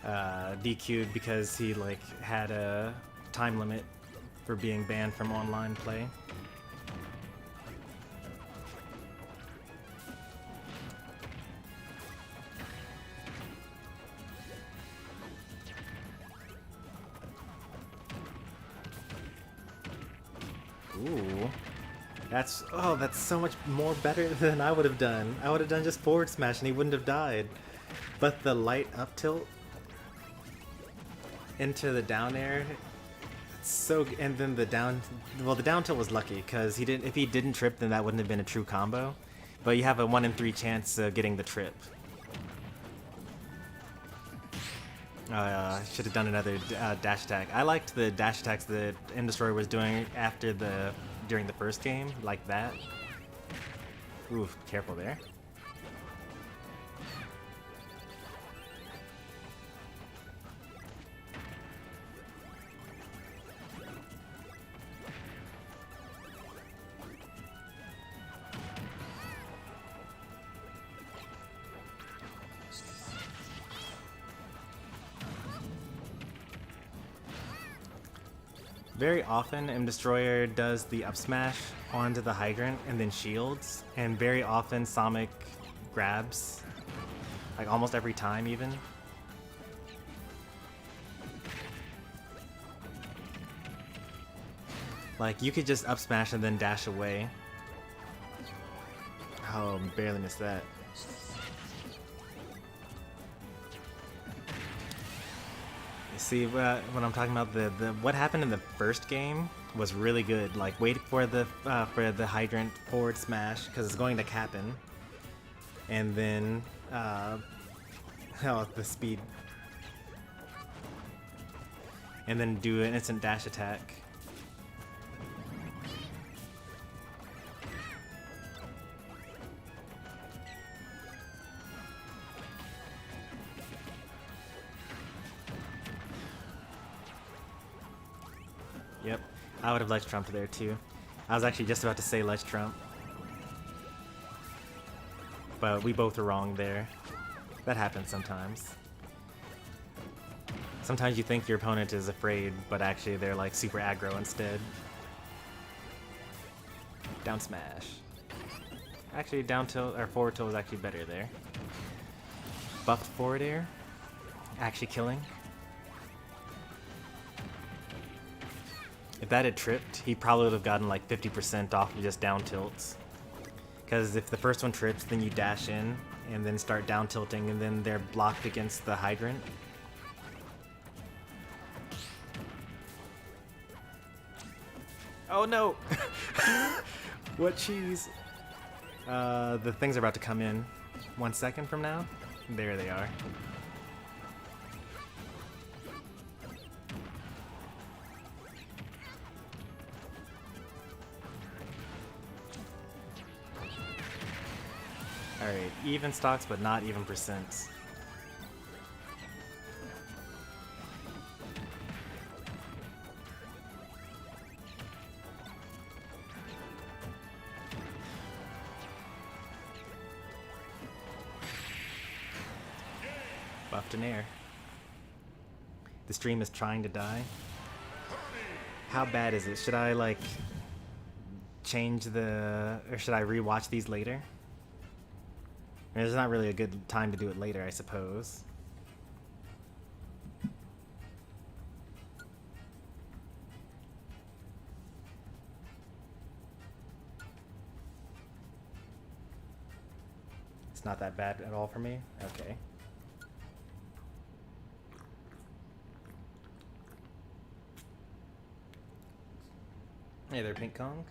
DQ'd because he like had a time limit for being banned from online play. Ooh. That's so much more better than I would have done. I would have done just forward smash and he wouldn't have died. But the light up tilt into the down air, it's so, and then the down tilt was lucky because if he didn't trip, then that wouldn't have been a true combo. But you have a 1 in 3 chance of getting the trip. Should have done another dash attack. I liked the dash attacks that Destroyer was doing during the first game, like that. Oof, careful there. Very often, Destroyer does the up smash onto the hydrant and then shields, and very often Sonic grabs, like almost every time even. Like you could just up smash and then dash away. Oh, barely missed that. See what I'm talking about? What happened in the first game was really good. Like wait for the hydrant forward smash because it's going to Kappen, and then the speed, and then do an instant dash attack. Yep, I would have ledge trumped there too. I was actually just about to say ledge trump. But we both were wrong there. That happens sometimes. Sometimes you think your opponent is afraid, but actually they're like super aggro instead. Down smash. Actually down tilt, or forward tilt was actually better there. Buffed forward air. Actually killing. If that had tripped, he probably would have gotten like 50% off of just down tilts. Because if the first one trips, then you dash in and then start down tilting, and then they're blocked against the hydrant. Oh no! What cheese? The things are about to come in 1 second from now. There they are. Alright, even stocks, but not even percents. Buffed in air. The stream is trying to die. How bad is it? Should I, like, change or should I rewatch these later? There's not really a good time to do it later, I suppose. It's not that bad at all for me? Okay. Hey there, Pink Kong.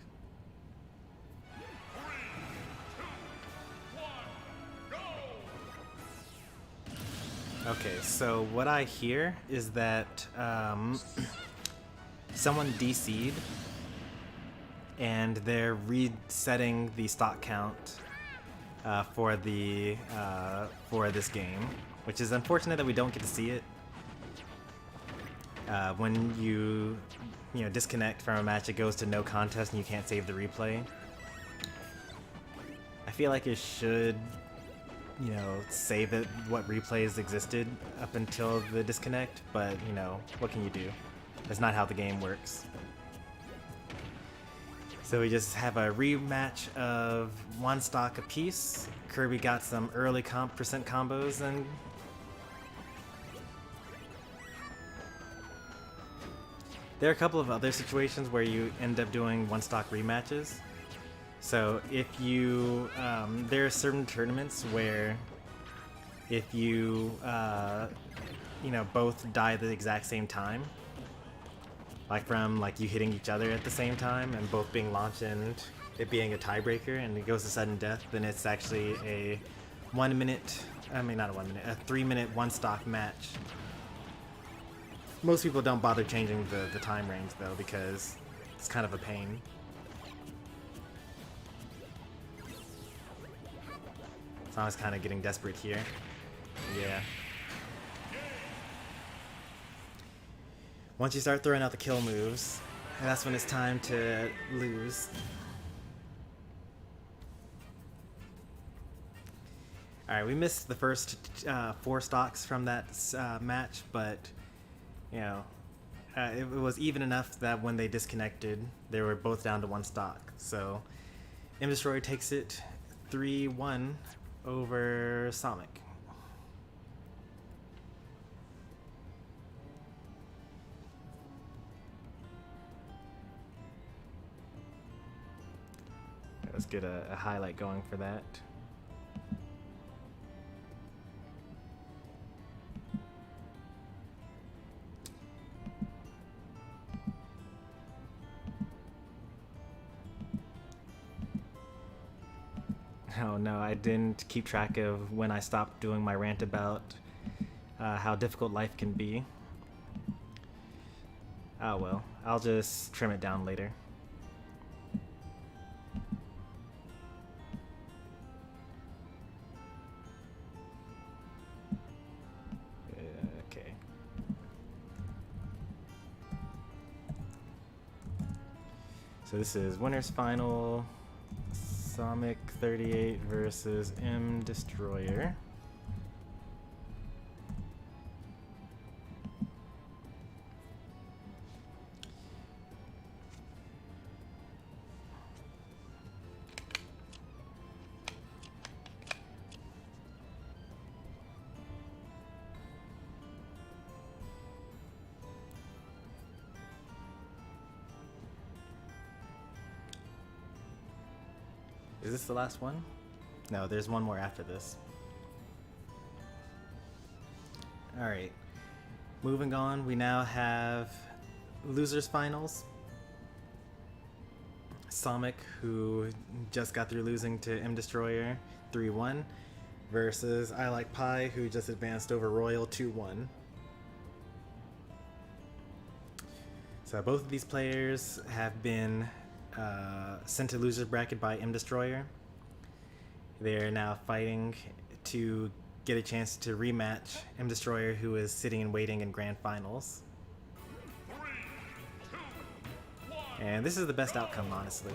Okay, so what I hear is that someone DC'd and they're resetting the stock count for this game, which is unfortunate that we don't get to see it. When you disconnect from a match, it goes to no contest and you can't save the replay. I feel like it should, save it what replays existed up until the disconnect, but what can you do? That's not how the game works. So we just have a rematch of one stock apiece. Kirby got some early percent combos and there are a couple of other situations where you end up doing one stock rematches. So if you, there are certain tournaments where if you, both die at the exact same time, like from you hitting each other at the same time and both being launched and it being a tiebreaker and it goes to sudden death, then it's actually a 1 minute, I mean not a 1 minute, a 3 minute one stock match. Most people don't bother changing the time range though because it's kind of a pain. So I was kind of getting desperate here. Yeah. Once you start throwing out the kill moves, that's when it's time to lose. Alright, we missed the first 4 stocks from that match, but it was even enough that when they disconnected, they were both down to 1 stock. So M Destroyer takes it 3-1 over Sonic. Let's get a highlight going for that. Oh no, I didn't keep track of when I stopped doing my rant about how difficult life can be. Oh well, I'll just trim it down later. Okay. So this is Winners Final. Sonic 38 versus M Destroyer. Is this the last one? No, there's one more after this. Alright. Moving on, we now have losers finals. Sonic, who just got through losing to M Destroyer 3-1, versus I Like Pie, who just advanced over Royal 2-1. So both of these players have been sent to losers bracket by M Destroyer. They're now fighting to get a chance to rematch M Destroyer, who is sitting and waiting in grand finals. 3, 2, 1. And this is the best outcome, honestly.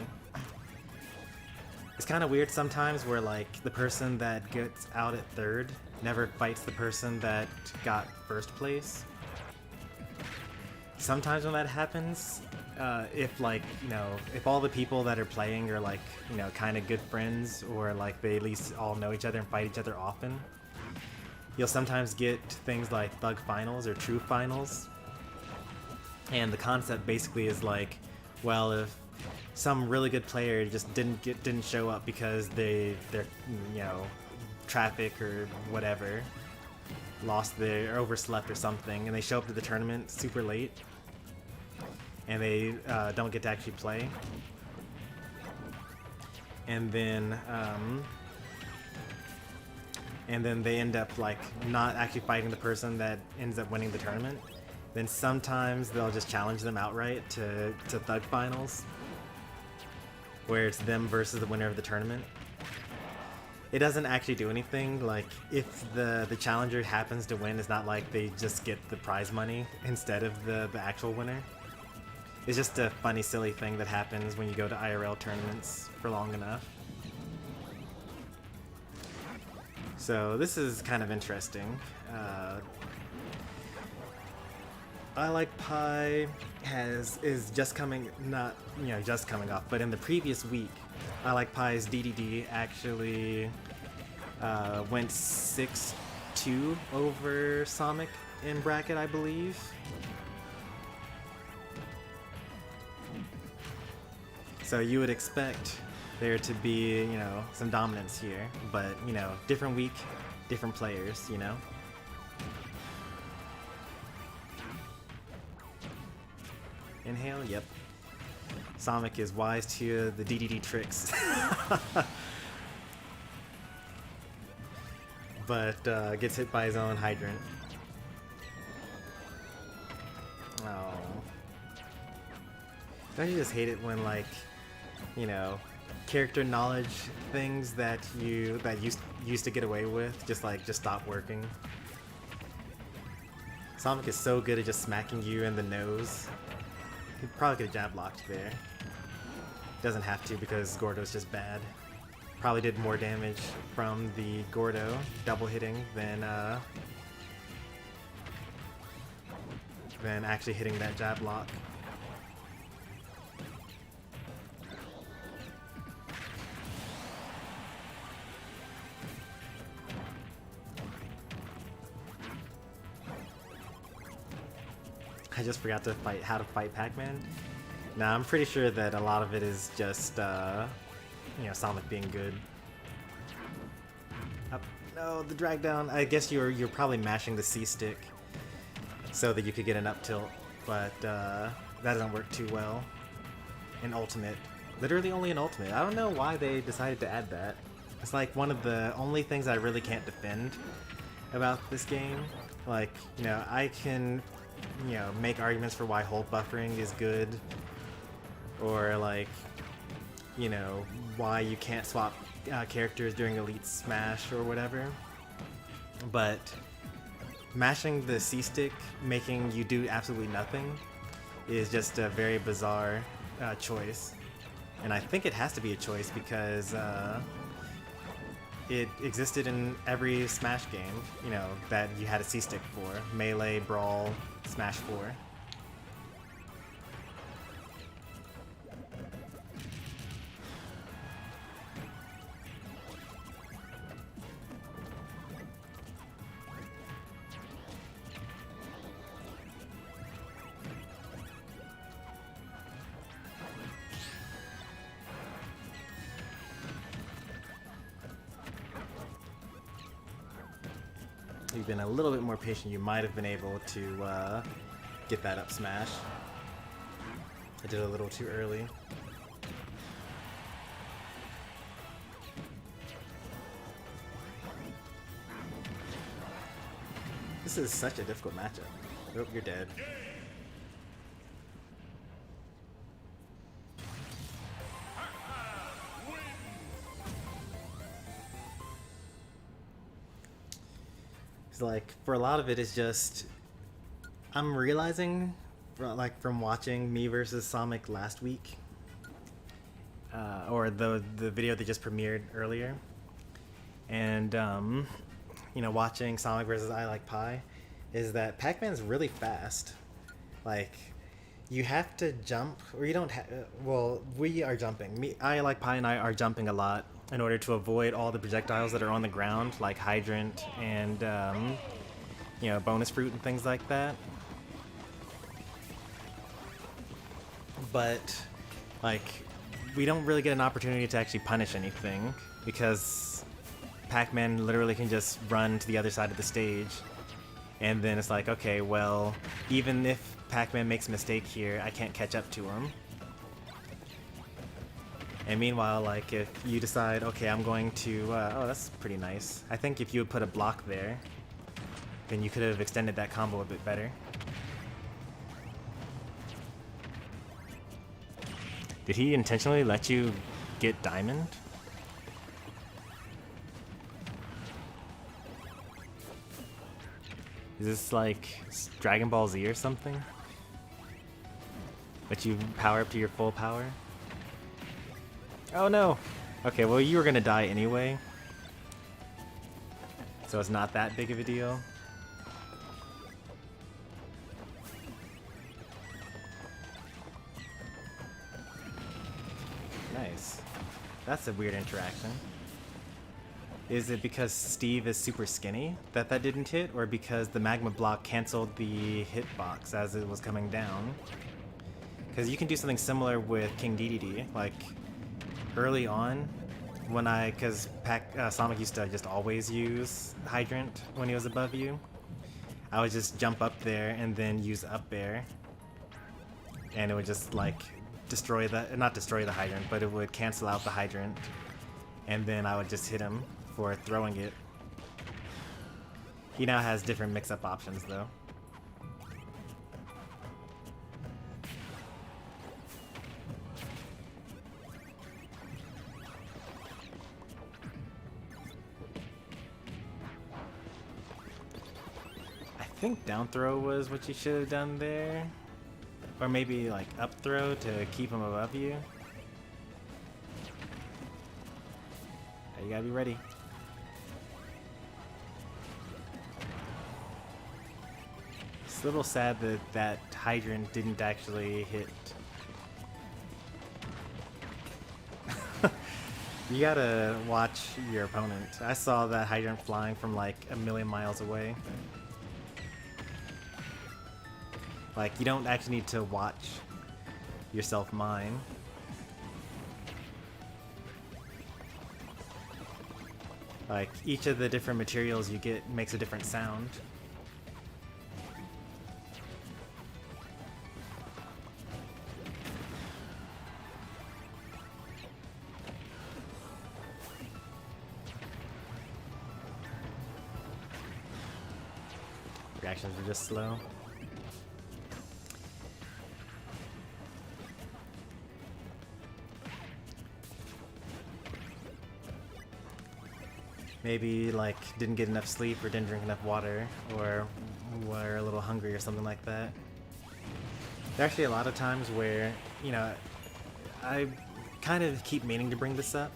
It's kind of weird sometimes where the person that gets out at third never fights the person that got first place. Sometimes when that happens, if all the people that are playing are kind of good friends, or they at least all know each other and fight each other often, you'll sometimes get things like thug finals or true finals. And the concept basically is well, if some really good player just didn't show up because they're traffic or whatever, lost their overslept or something, and they show up to the tournament super late, and they don't get to actually play. And then and then they end up like not actually fighting the person that ends up winning the tournament, then sometimes they'll just challenge them outright to Thug Finals, where it's them versus the winner of the tournament. It doesn't actually do anything. Like, if the challenger happens to win, it's not like they just get the prize money instead of the actual winner. It's just a funny, silly thing that happens when you go to IRL tournaments for long enough. So this is kind of interesting. I Like Pie is just coming, not just coming off, but in the previous week, I Like Pie's DDD actually went 6-2 over Sonic in bracket, I believe. So you would expect there to be, some dominance here, but, different week, different players, Inhale, yep. Sonic is wise to the DDD tricks. But gets hit by his own hydrant. Oh. Don't you just hate it when, like, character knowledge things that used to get away with just stop working? Sonic is so good at just smacking you in the nose. He probably could have jab blocked there. Doesn't have to because Gordo's just bad. Probably did more damage from the Gordo double hitting than actually hitting that jab block. I just forgot to how to fight Pac-Man. Nah, I'm pretty sure that a lot of it is just, Sonic being good. Up. No, the drag down. I guess you're probably mashing the C stick so that you could get an up tilt, but that doesn't work too well in Ultimate. Literally only in Ultimate. I don't know why they decided to add that. It's like one of the only things I really can't defend about this game. Like, I can make arguments for why hold buffering is good, or like, why you can't swap characters during Elite Smash or whatever. But mashing the C stick, making you do absolutely nothing, is just a very bizarre choice. And I think it has to be a choice because it existed in every Smash game, that you had a C stick for. Melee, Brawl, Smash 4. If you've been a little bit more patient, you might have been able to get that up smash. I did it a little too early. This is such a difficult matchup. Oh, you're dead. Like, for a lot of it is just, I'm realizing, like, from watching me versus Sonic last week, or the video that just premiered earlier, and watching Sonic versus I Like Pie, is that Pac-Man's really fast. Like, you have to jump, or you don't have. Well, we are jumping. I Like Pie and I are jumping a lot in order to avoid all the projectiles that are on the ground, like Hydrant and, bonus fruit and things like that. But, like, we don't really get an opportunity to actually punish anything, because Pac-Man literally can just run to the other side of the stage, and then it's like, okay, well, even if Pac-Man makes a mistake here, I can't catch up to him. And meanwhile, like, if you decide, okay, I'm going to, oh, that's pretty nice. I think if you would put a block there, then you could have extended that combo a bit better. Did he intentionally let you get diamond? Is this like Dragon Ball Z or something? Let you power up to your full power? Oh no! Okay, well you were gonna die anyway. So it's not that big of a deal. Nice. That's a weird interaction. Is it because Steve is super skinny that that didn't hit, or because the magma block canceled the hitbox as it was coming down? Because you can do something similar with King Dedede, like early on, when because Sonic used to just always use Hydrant when he was above you. I would just jump up there and then use up air, and it would just like destroy the, not destroy the Hydrant, but it would cancel out the Hydrant, and then I would just hit him for throwing it. He now has different mix-up options though. I think down throw was what you should have done there. Or maybe like up throw to keep him above you. You gotta be ready. It's a little sad that that Hydrant didn't actually hit. You gotta watch your opponent. I saw that Hydrant flying from like a million miles away. Like, you don't actually need to watch yourself mine. Like, each of the different materials you get makes a different sound. Reactions are just slow. Maybe like didn't get enough sleep or didn't drink enough water or were a little hungry or something like that. There are actually a lot of times where, you know, I kind of keep meaning to bring this up,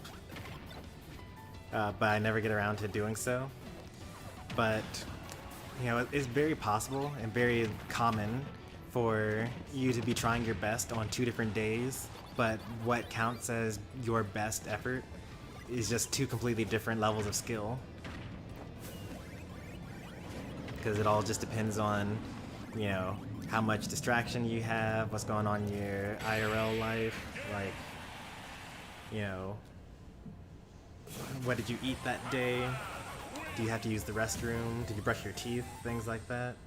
but I never get around to doing so. But, you know, it's very possible and very common for you to be trying your best on 2 different days, but what counts as your best effort is just 2 completely different levels of skill. Because it all just depends on, you know, how much distraction you have, what's going on in your IRL life, like, you know, what did you eat that day? Do you have to use the restroom? Did you brush your teeth? Things like that.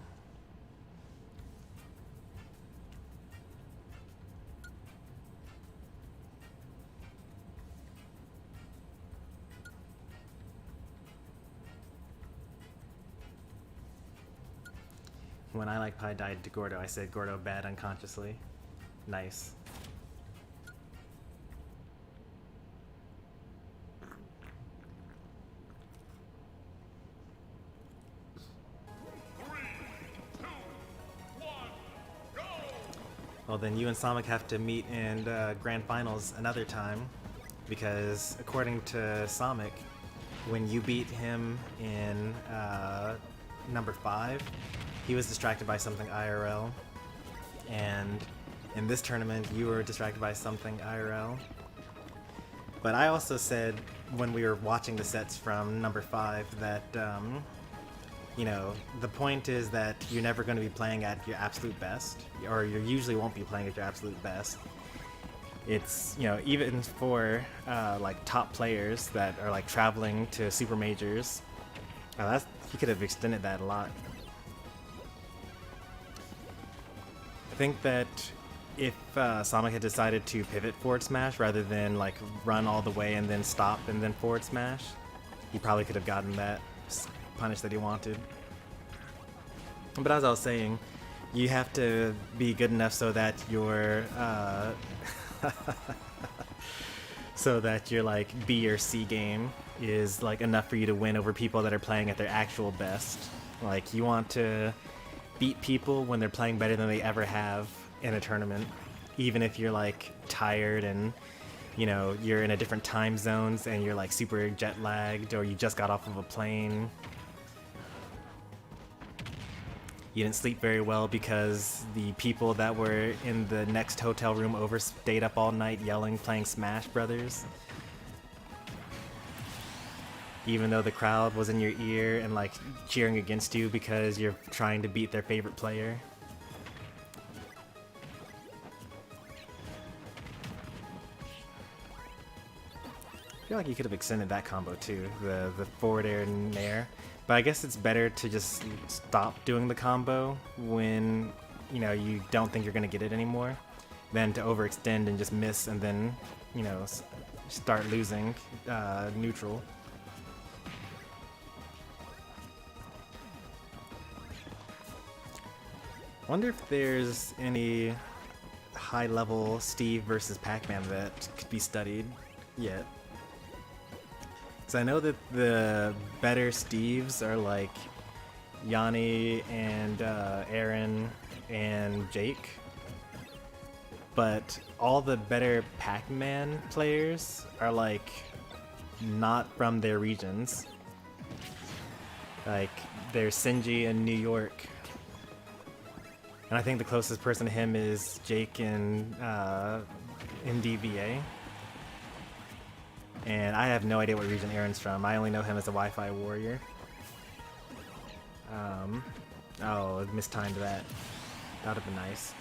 When I Like Pie died to Gordo, I said Gordo bad unconsciously. Nice. Well, then you and Sonic have to meet in Grand Finals another time, because according to Sonic, when you beat him in number 5, he was distracted by something IRL, and in this tournament you were distracted by something IRL. But I also said when we were watching the sets from number 5 that you know, the point is that you're never going to be playing at your absolute best, or you usually won't be playing at your absolute best. It's, you know, even for like top players that are like traveling to super majors, he could have extended that a lot. I think that if Sonic had decided to pivot forward smash rather than like run all the way and then stop and then forward smash, he probably could have gotten that punish that he wanted. But as I was saying, you have to be good enough so that your so that your like B or C game is like enough for you to win over people that are playing at their actual best. Like you want to beat people when they're playing better than they ever have in a tournament, even if you're like tired and you know you're in a different time zones and you're like super jet lagged or you just got off of a plane. You didn't sleep very well because the people that were in the next hotel room over stayed up all night yelling, playing Smash Brothers. Even though the crowd was in your ear and like cheering against you because you're trying to beat their favorite player. I feel like you could have extended that combo too, the forward air and nair. But I guess it's better to just stop doing the combo when, you know, you don't think you're going to get it anymore than to overextend and just miss and then, you know, start losing neutral. Wonder if there's any high-level Steve versus Pac-Man that could be studied yet. So I know that the better Steves are like Yanni and Aaron and Jake, but all the better Pac-Man players are like not from their regions. Like there's Senji in New York, and I think the closest person to him is Jake in DVA. And I have no idea what region Aaron's from. I only know him as a Wi-Fi warrior. Oh, mistimed that. That would have been nice.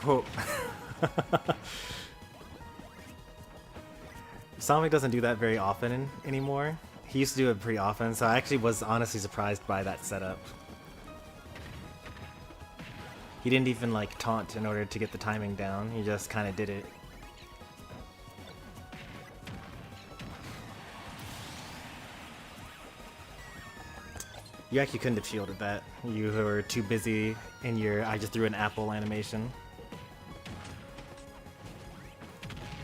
Oh. Sonic doesn't do that very often anymore. He used to do it pretty often, so I actually was honestly surprised by that setup. He didn't even like taunt in order to get the timing down, he just kind of did it. You actually couldn't have shielded that. You were too busy in your I just threw an apple animation.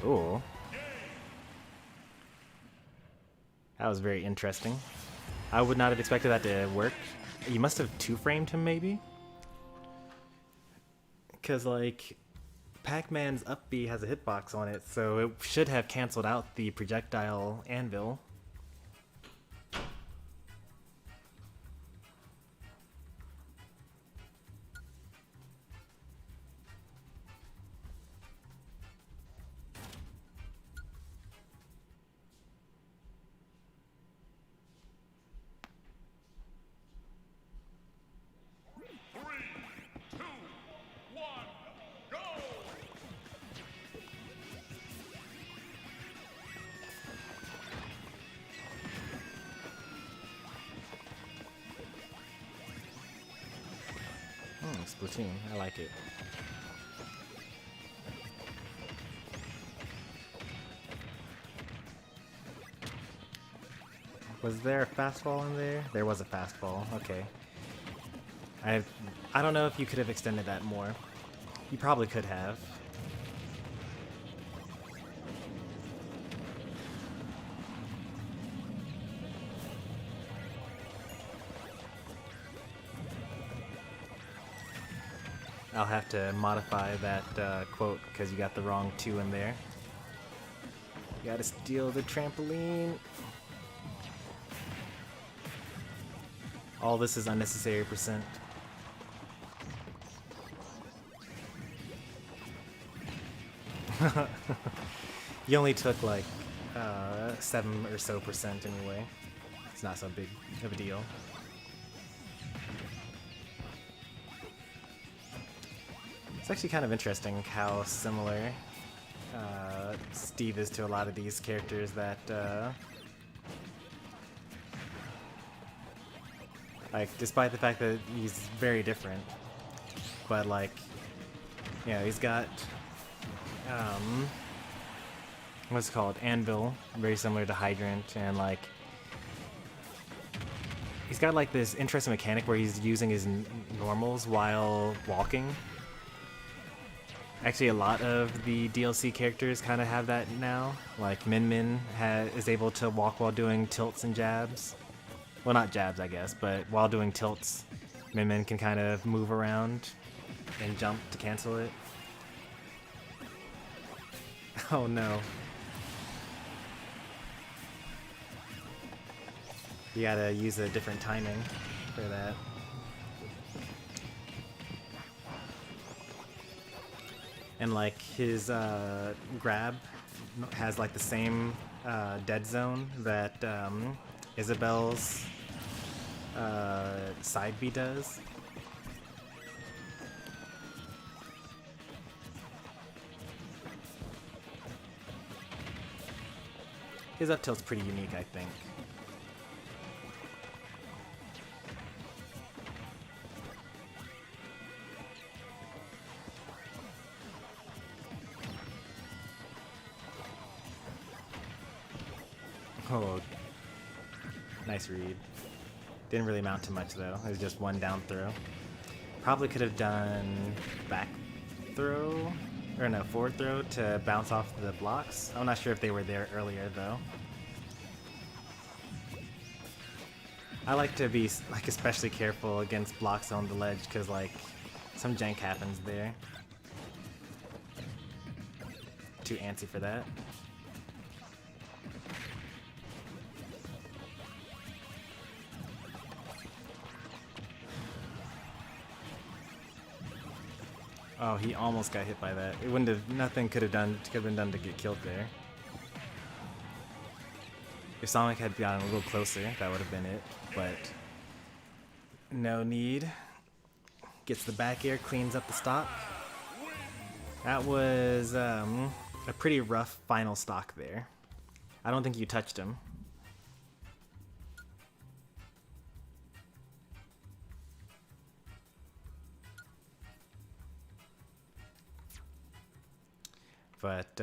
Ooh. That was very interesting. I would not have expected that to work. You must have two-framed him, maybe? Because, like, Pac-Man's up B has a hitbox on it, so it should have canceled out the projectile anvil. Splatoon, I like it. Was there a fastball in there? There was a fastball, okay. I don't know if you could have extended that more. You probably could have. I'll have to modify that quote because you got the wrong 2 in there. You gotta steal the trampoline. All this is unnecessary percent. You only took like 7 or so percent anyway. It's not so big of a deal. It's actually kind of interesting how similar Steve is to a lot of these characters that like, despite the fact that he's very different, but like, yeah, he's got what's it called, Anvil, very similar to Hydrant, and like he's got like this interesting mechanic where he's using his normals while walking. Actually, a lot of the DLC characters kind of have that now. Like Min Min is able to walk while doing tilts and jabs. Well, not jabs, I guess, but while doing tilts, Min Min can kind of move around and jump to cancel it. Oh no. You gotta use a different timing for that. And like his grab has like the same dead zone that Isabel's side B does. His up tilt's pretty unique, I think. Oh, nice read. Didn't really amount to much though. It was just one down throw. Probably could have done back throw, or no, forward throw to bounce off the blocks. I'm not sure if they were there earlier though. I like to be like especially careful against blocks on the ledge because like some jank happens there. Too antsy for that. Oh, he almost got hit by that. It wouldn't have. Nothing could have been done to get killed there. If Sonic had gotten a little closer, that would have been it. But no need. Gets the back air, cleans up the stock. That was a pretty rough final stock there. I don't think you touched him. But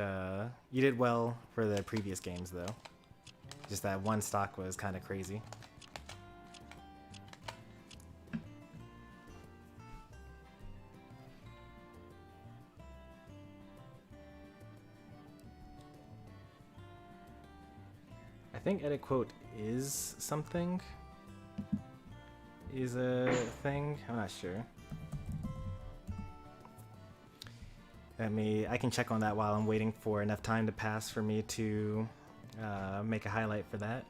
you did well for the previous games, though. Just that one stock was kind of crazy. I think edit quote is something. Is a thing. I'm not sure. I can check on that while I'm waiting for enough time to pass for me to make a highlight for that.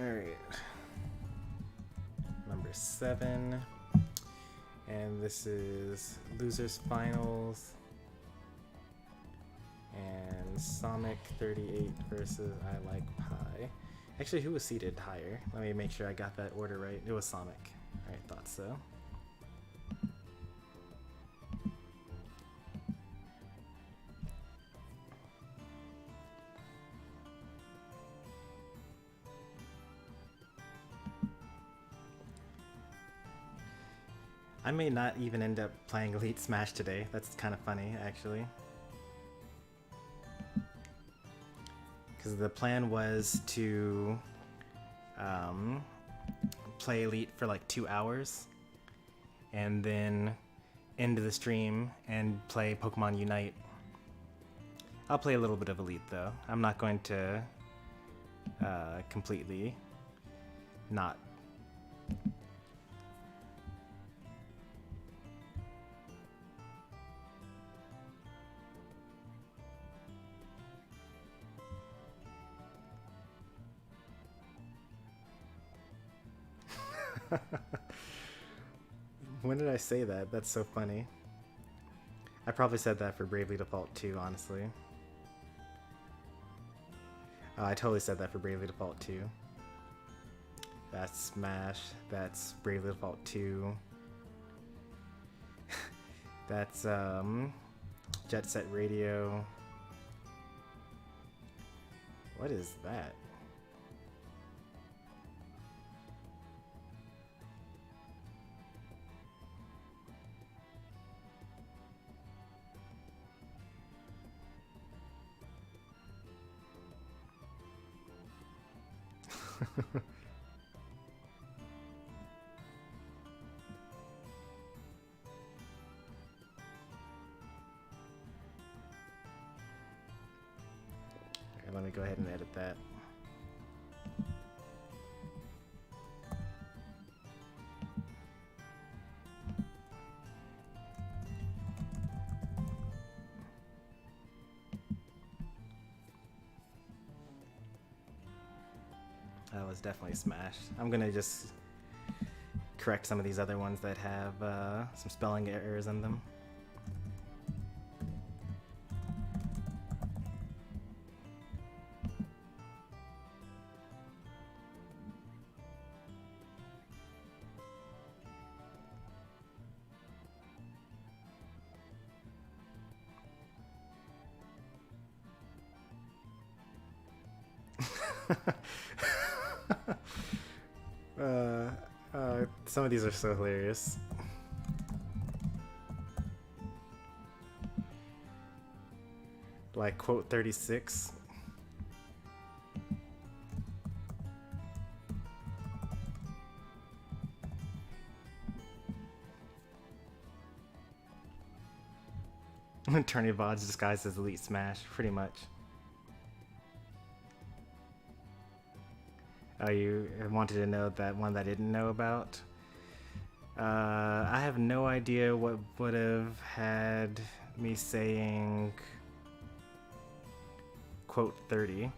Alright. Number 7. And this is Losers Finals. And Sonic 38 versus I Like Pie. Actually, who was seated higher? Let me make sure I got that order right. It was Sonic. Alright, thought so. I may not even end up playing Elite Smash today. That's kind of funny, actually. Because the plan was to play Elite for like 2 hours and then end the stream and play Pokemon Unite. I'll play a little bit of Elite though. I'm not going to completely not. When did I say that? That's so funny. I probably said that for Bravely Default too, honestly. Oh, I totally said that for Bravely Default 2. That's Smash. That's Bravely Default 2. That's Jet Set Radio. What is that? Okay, let me go ahead and edit that. That was definitely Smash. I'm gonna just correct some of these other ones that have some spelling errors in them. Some of these are so hilarious. Like quote 36. Tourney VODs disguised as Elite Smash, pretty much. Oh, you wanted to know that one that I didn't know about? I have no idea what would have had me saying quote 30.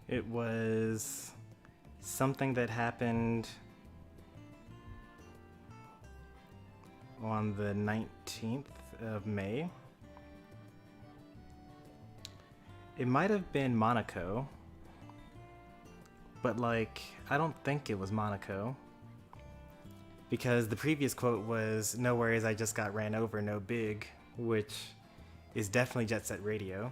It was something that happened on the 19th of May. It might have been Monaco, but like, I don't think it was Monaco. Because the previous quote was, "No worries, I just got ran over, no big," which is definitely Jet Set Radio.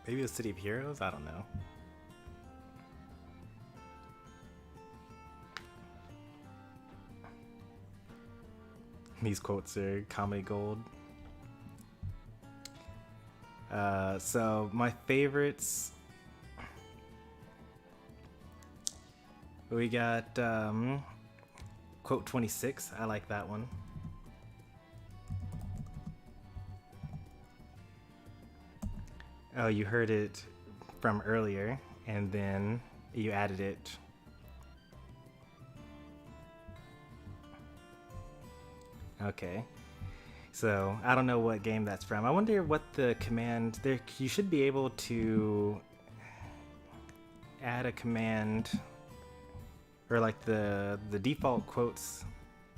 Maybe it was City of Heroes? I don't know. These quotes are comedy gold. So my favorites, we got quote 26. I like that one. Oh, you heard it from earlier, and then you added it. Okay. So, I don't know what game that's from. I wonder what the command... There, you should be able to add a command, or like the default quotes,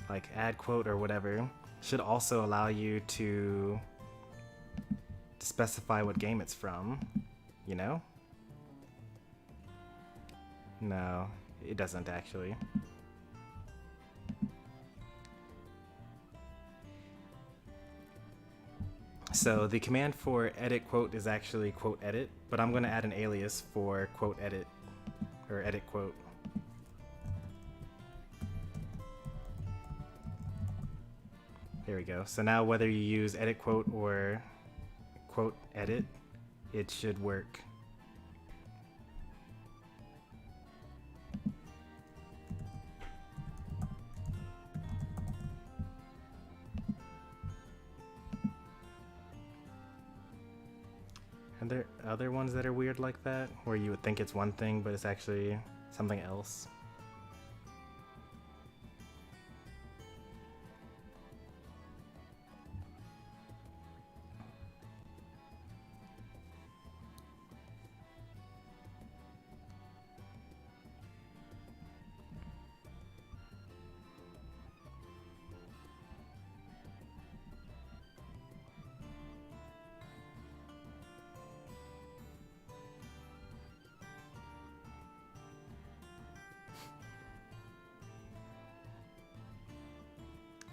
like add quote or whatever, should also allow you to specify what game it's from, you know? No, it doesn't actually. So the command for edit quote is actually quote edit, but I'm going to add an alias for quote edit, or edit quote. There we go. So now whether you use edit quote or quote edit, it should work. Are there other ones that are weird like that, where you would think it's one thing but it's actually something else?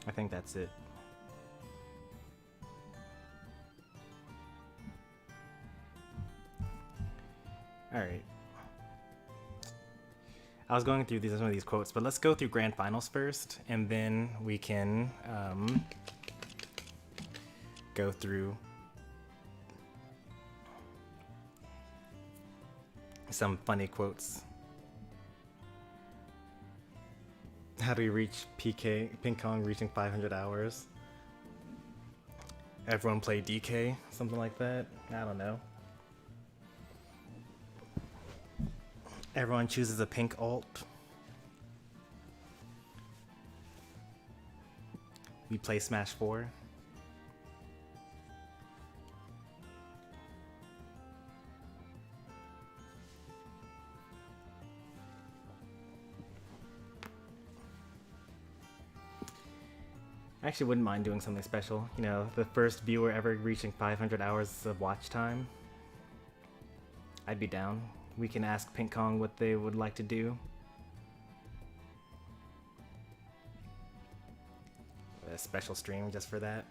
I think that's it. Alright. I was going through some of these quotes, but let's go through grand finals first, and then we can go through some funny quotes. How do we reach PK? Ping Pong reaching 500 hours. Everyone play DK, something like that. I don't know. Everyone chooses a pink alt. We play Smash 4. I actually wouldn't mind doing something special. You know, the first viewer ever reaching 500 hours of watch time. I'd be down. We can ask Pink Kong what they would like to do. A special stream just for that.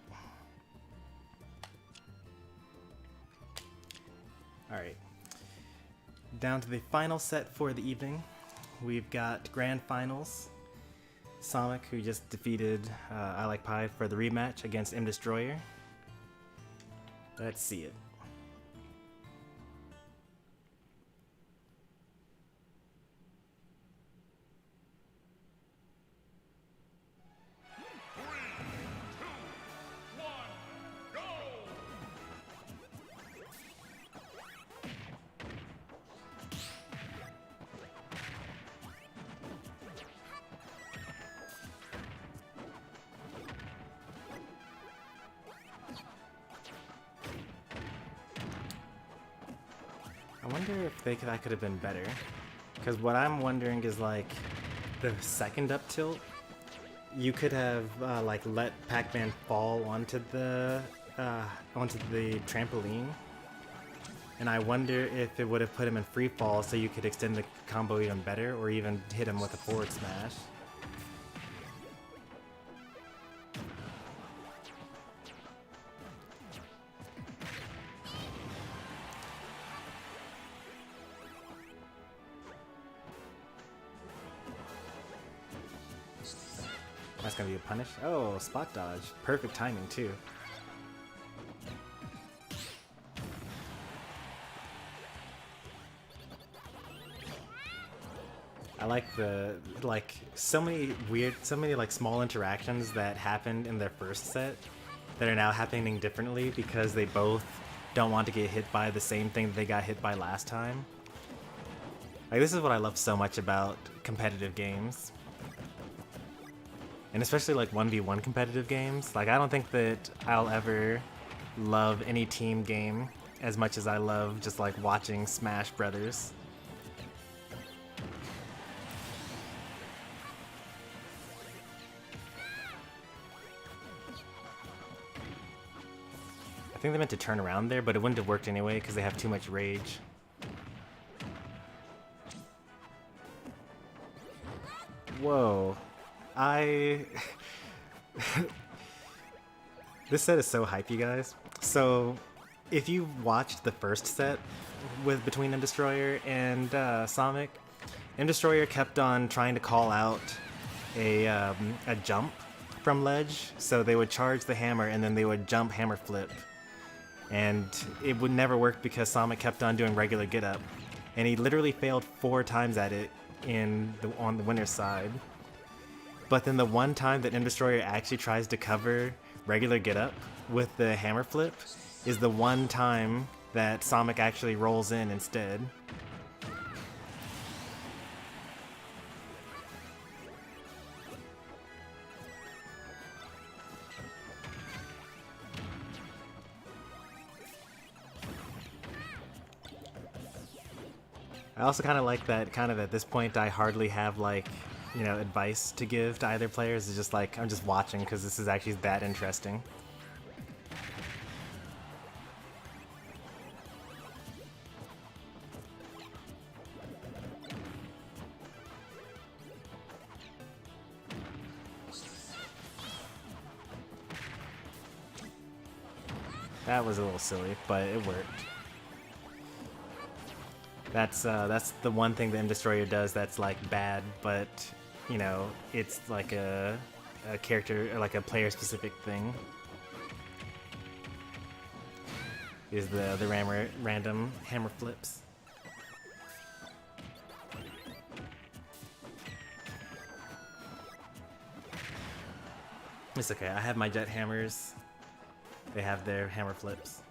Alright. Down to the final set for the evening. We've got Grand Finals. Sonic, who just defeated I Like Pie for the rematch against M Destroyer. Let's see it. I wonder if that could have been better. Because what I'm wondering is, like, the second up tilt, you could have like let Pac-Man fall onto the trampoline, and I wonder if it would have put him in free fall so you could extend the combo even better, or even hit him with a forward smash. That's gonna be a punish. Oh, spot dodge. Perfect timing, too. I like so many like small interactions that happened in their first set that are now happening differently because they both don't want to get hit by the same thing that they got hit by last time. Like, this is what I love so much about competitive games. And especially like 1v1 competitive games. Like, I don't think that I'll ever love any team game as much as I love just like watching Smash Brothers. I think they meant to turn around there, but it wouldn't have worked anyway because they have too much rage. Whoa. This set is so hype, you guys. So, if you watched the first set between M Destroyer and Sonic, M Destroyer kept on trying to call out a jump from ledge, so they would charge the hammer and then they would jump hammer flip. And it would never work because Sonic kept on doing regular get up. And he literally failed 4 times at it on the winner's side. But then the one time that M Destroyer actually tries to cover regular get up with the hammer flip is the one time that Sonic actually rolls in instead. I also kind of like that at this point I hardly have like, you know, advice to give to either players. It's just like, I'm just watching because this is actually that interesting. That was a little silly, but it worked. That's the one thing the M Destroyer does that's like bad, but you know, it's like a character or like a player specific thing. Is the random hammer flips. It's okay, I have my jet hammers. They have their hammer flips.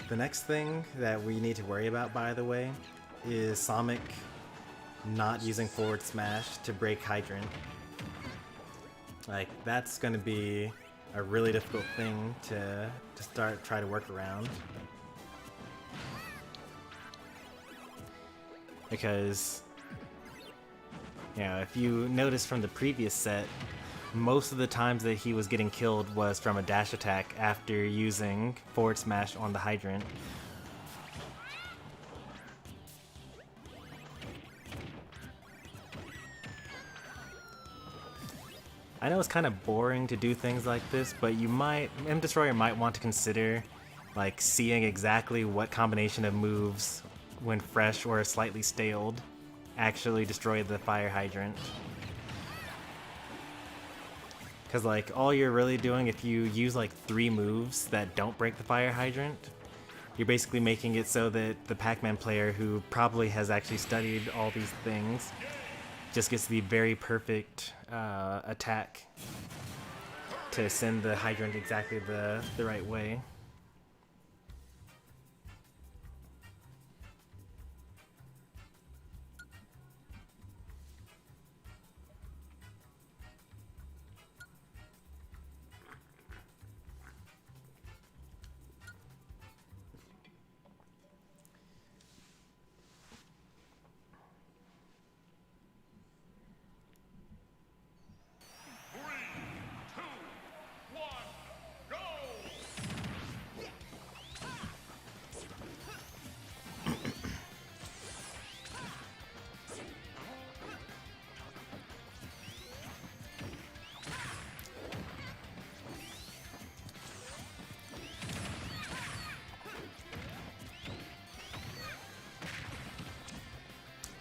The next thing that we need to worry about, by the way, is Sonic not using forward smash to break Hydrant. Like, that's gonna be a really difficult thing to try to work around. Because, you know, if you notice from the previous set, most of the times that he was getting killed was from a dash attack after using forward smash on the Hydrant. I know it's kind of boring to do things like this, but M Destroyer might want to consider like seeing exactly what combination of moves, when fresh or slightly staled, actually destroy the fire hydrant. Because like all you're really doing if you use like 3 moves that don't break the fire hydrant, you're basically making it so that the Pac-Man player who probably has actually studied all these things just gets the very perfect attack to send the hydrant exactly the right way.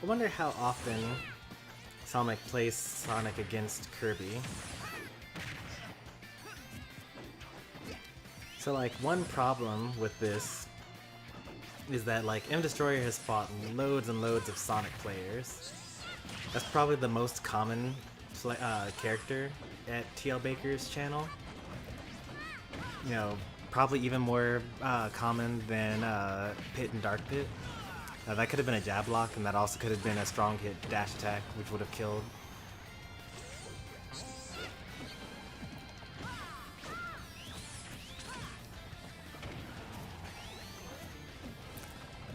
I wonder how often Sonic plays Sonic against Kirby. So like one problem with this is that like M Destroyer has fought loads and loads of Sonic players. That's probably the most common character at TL Baker's channel. You know, probably even more common than Pit and Dark Pit. That could have been a jab block, and that also could have been a strong hit dash attack, which would have killed.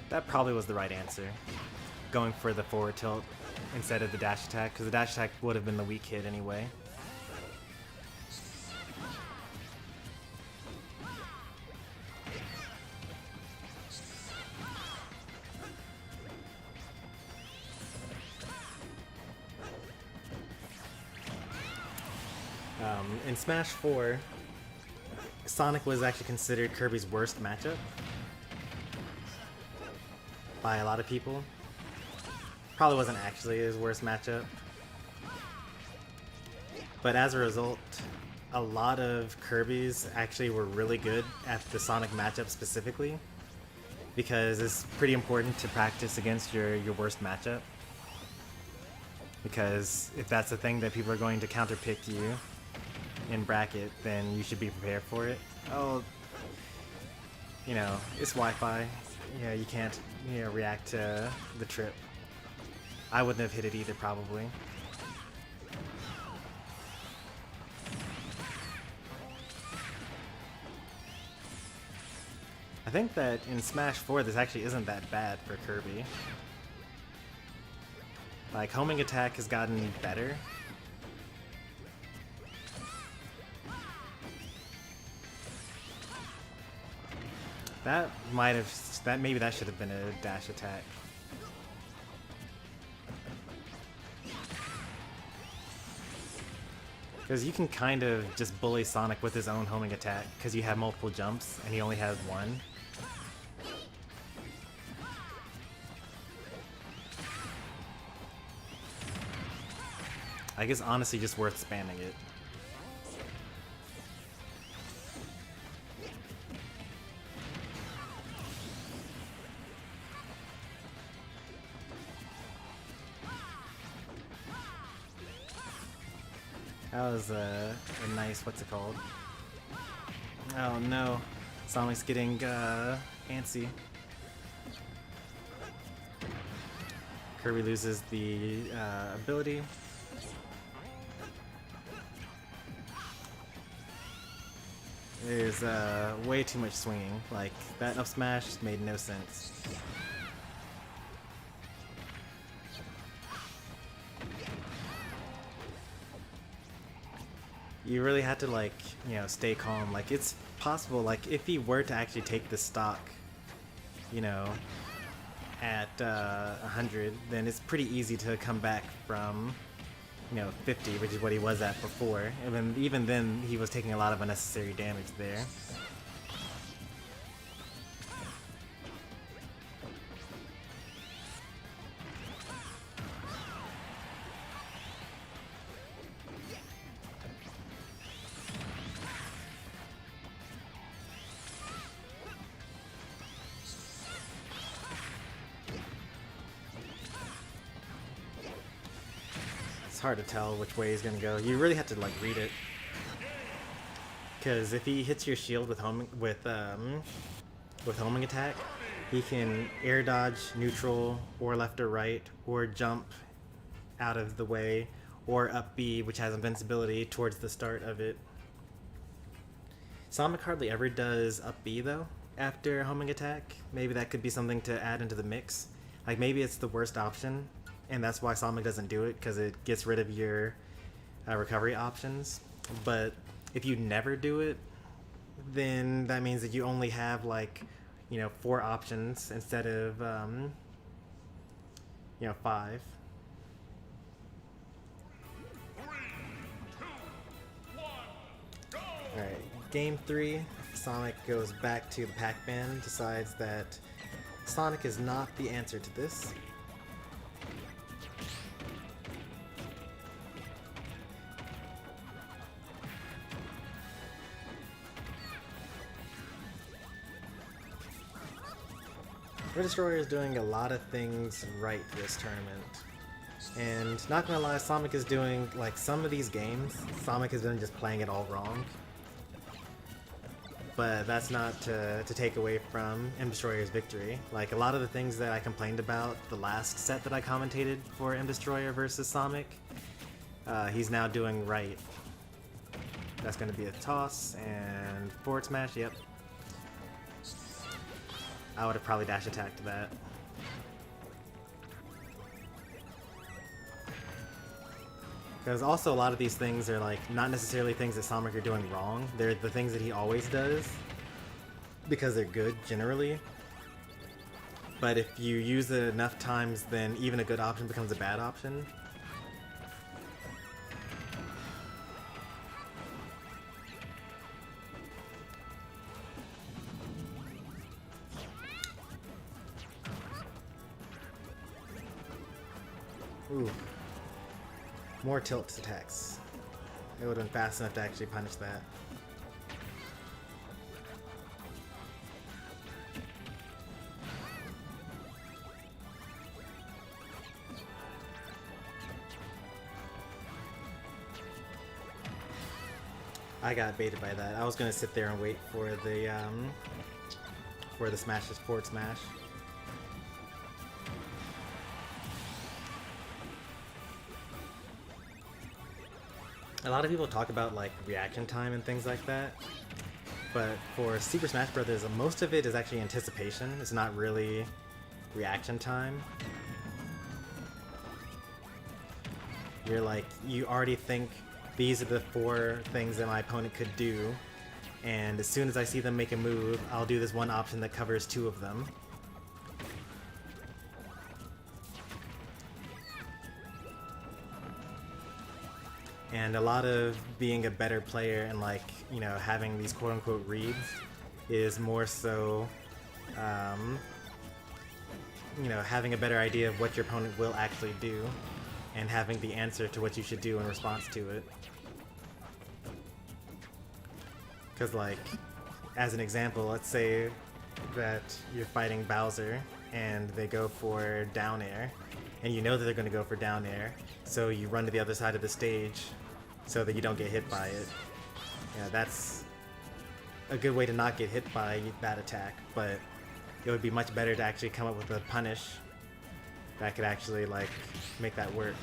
That probably was the right answer. Going for the forward tilt instead of the dash attack, because the dash attack would have been the weak hit anyway. In Smash 4, Sonic was actually considered Kirby's worst matchup by a lot of people. Probably wasn't actually his worst matchup. But as a result, a lot of Kirby's actually were really good at the Sonic matchup specifically, because it's pretty important to practice against your worst matchup. Because if that's the thing that people are going to counterpick you in bracket, then you should be prepared for it. Oh, you know, it's Wi-Fi. You know, you can't, you know, react to the trip. I wouldn't have hit it either, probably. I think that in Smash 4, this actually isn't that bad for Kirby. Like, homing attack has gotten better. Maybe that should have been a dash attack. Because you can kind of just bully Sonic with his own homing attack, because you have multiple jumps, and he only has one. I guess honestly just worth spamming it. That was a nice, what's it called? Oh no, Sonic's getting antsy. Kirby loses the ability. There's way too much swinging. Like, that up smash made no sense. You really had to, like, you know, stay calm. Like, it's possible, like, if he were to actually take the stock, you know, at 100, then it's pretty easy to come back from, you know, 50, which is what he was at before. And then, even then, he was taking a lot of unnecessary damage there. It's hard to tell which way he's gonna go. You really have to like read it, because if he hits your shield with homing attack, he can air dodge, neutral, or left or right, or jump out of the way, or up B, which has invincibility towards the start of it. Sonic hardly ever does up B though after homing attack. Maybe that could be something to add into the mix. Like maybe it's the worst option, and that's why Sonic doesn't do it, because it gets rid of your recovery options. But if you never do it, then that means that you only have like, you know, 4 options instead of you know, 5. 3, 2, 1, go! Alright, game 3, Sonic goes back to the Pac-Man, decides that Sonic is not the answer to this. Red Destroyer is doing a lot of things right this tournament. And not gonna lie, Sonic is doing, like, some of these games, Sonic has been just playing it all wrong. But that's not to take away from M Destroyer's victory. Like, a lot of the things that I complained about the last set that I commentated for M Destroyer versus Sonic, he's now doing right. That's gonna be a toss, and forward smash, yep. I would have probably dash attacked that. Because also a lot of these things are like not necessarily things that Sonic are doing wrong. They're the things that he always does because they're good generally. But if you use it enough times, then even a good option becomes a bad option. Ooh. More tilt attacks. It would have been fast enough to actually punish that. I got baited by that. I was gonna sit there and wait for the smashes, forward smash. A lot of people talk about like reaction time and things like that, but for Super Smash Bros., most of it is actually anticipation. It's not really reaction time. You're like, you already think these are the 4 things that my opponent could do, And as soon as I see them make a move, I'll do this one option that covers 2 of them. And a lot of being a better player and, like, you know, having these quote-unquote reads is more so, you know, having a better idea of what your opponent will actually do and having the answer to what you should do in response to it. Because, like, as an example, let's say that you're fighting Bowser and they go for down air, and you know that they're going to go for down air, so you run to the other side of the stage so that you don't get hit by it. Yeah, that's a good way to not get hit by that attack, but it would be much better to actually come up with a punish that could actually, like, make that work.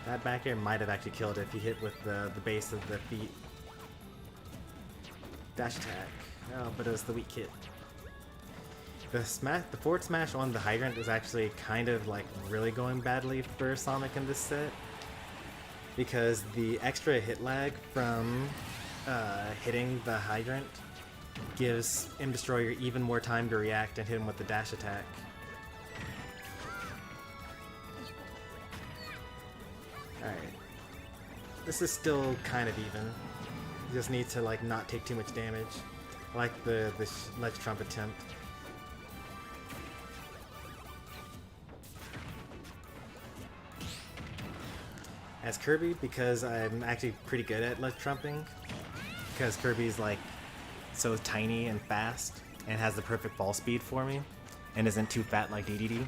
That back air might have actually killed it if you hit with the base of the feet. Dash attack. Oh, but it was the weak hit. The forward smash on the hydrant is actually kind of, like, really going badly for Sonic in this set, because the extra hit lag from hitting the hydrant gives M Destroyer even more time to react and hit him with the dash attack. Alright. This is still kind of even. You just need to, like, not take too much damage. I like the ledge trump attempt. As Kirby, because I'm actually pretty good at ledge trumping, because Kirby's, like, so tiny and fast and has the perfect ball speed for me and isn't too fat like Dedede.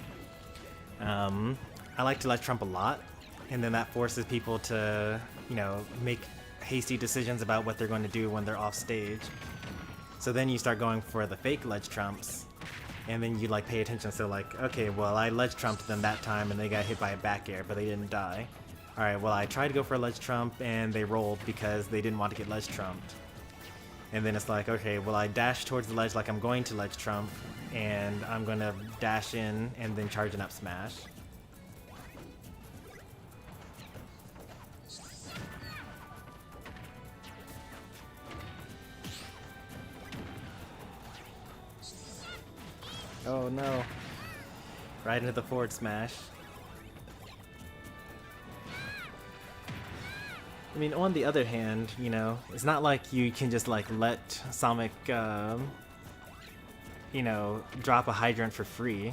I like to ledge trump a lot, and then that forces people to, you know, make hasty decisions about what they're going to do when they're off stage. So then you start going for the fake ledge trumps, and then you, like, pay attention. So, like, okay, well, I ledge trumped them that time and they got hit by a back air, but they didn't die. Alright, well, I tried to go for a ledge trump and they rolled because they didn't want to get ledge trumped. And then it's like, okay, well, I dash towards the ledge like I'm going to ledge trump, and I'm going to dash in and then charge an up smash. Oh no. Right into the forward smash. I mean, on the other hand, you know, it's not like you can just, like, let Sonic, you know, drop a hydrant for free.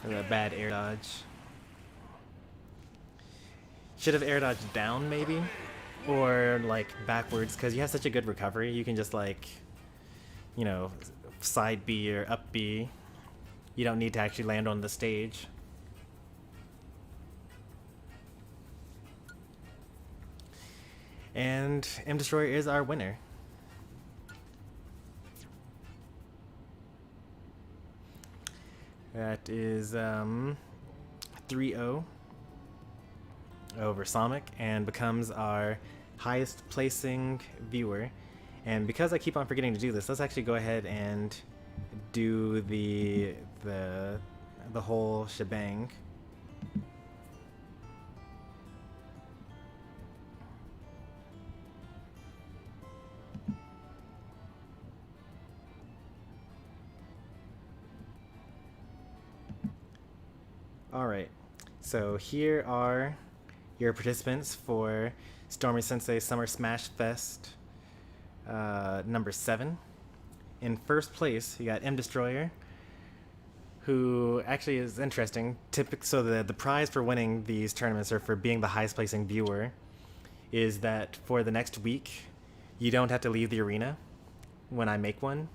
A bad air dodge. Should have air dodged down, maybe? Or, like, backwards, because you have such a good recovery. You can just, like, you know, side B or up B. You don't need to actually land on the stage. And M Destroyer is our winner. That is 3-0 over Sonic, and becomes our highest placing viewer. And because I keep on forgetting to do this, let's actually go ahead and do the whole shebang. Alright, so here are your participants for Stormy Sensei Summer Smash Fest number 7. In first place, you got M Destroyer, who actually is interesting. So the prize for winning these tournaments, or for being the highest placing viewer, is that for the next week, you don't have to leave the arena when I make one.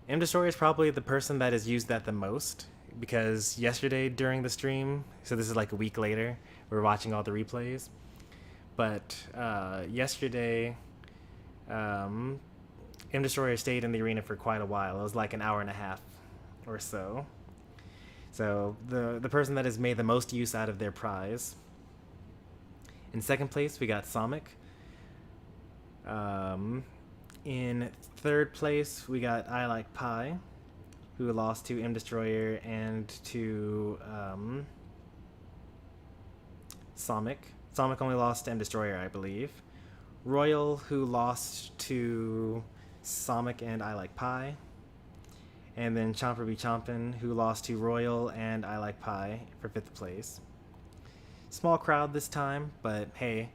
M Destroyer is probably the person that has used that the most, because yesterday during the stream, so this is like a week later, we're watching all the replays, but yesterday, M Destroyer stayed in the arena for quite a while. It was like an hour and a half or so. So the person that has made the most use out of their prize. In second place, we got Sonic, In third place, we got I Like Pie, who lost to M Destroyer and to Sonic. Sonic only lost to M Destroyer, I believe. Royal, who lost to Sonic and I Like Pie. And then Chomper Be Chompin', who lost to Royal and I Like Pie for 5th place. Small crowd this time, but hey,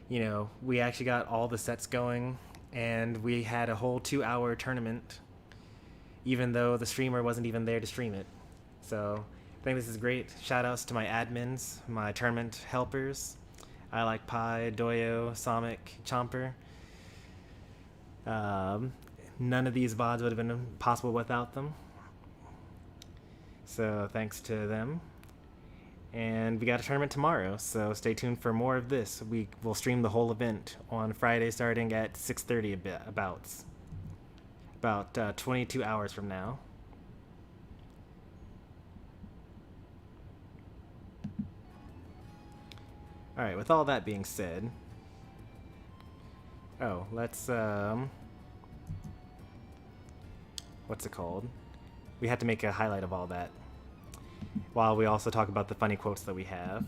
you know, we actually got all the sets going, and we had a whole 2-hour tournament, even though the streamer wasn't even there to stream it. So I think this is great. Shoutouts to my admins, my tournament helpers. I Like Pie, Doyo, Sonic, Chomper. None of these VODs would have been possible without them. So thanks to them. And we got a tournament tomorrow, so stay tuned for more of this. We will stream the whole event on Friday starting at 6:30 about 22 hours from now. Alright, with all that being said, let's what's it called? We had to make a highlight of all that, while we also talk about the funny quotes that we have.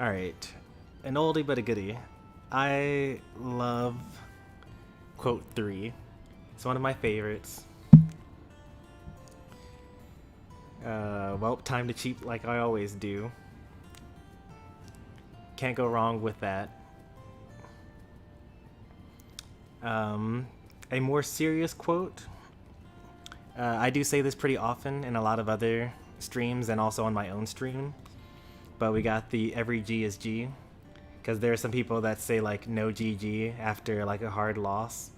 Alright, an oldie but a goodie. I love quote 3. It's one of my favorites. Well, time to cheat like I always do. Can't go wrong with that. A more serious quote. I do say this pretty often in a lot of other streams and also on my own stream. But we got the every G is G. Because there are some people that say like no GG after like a hard loss.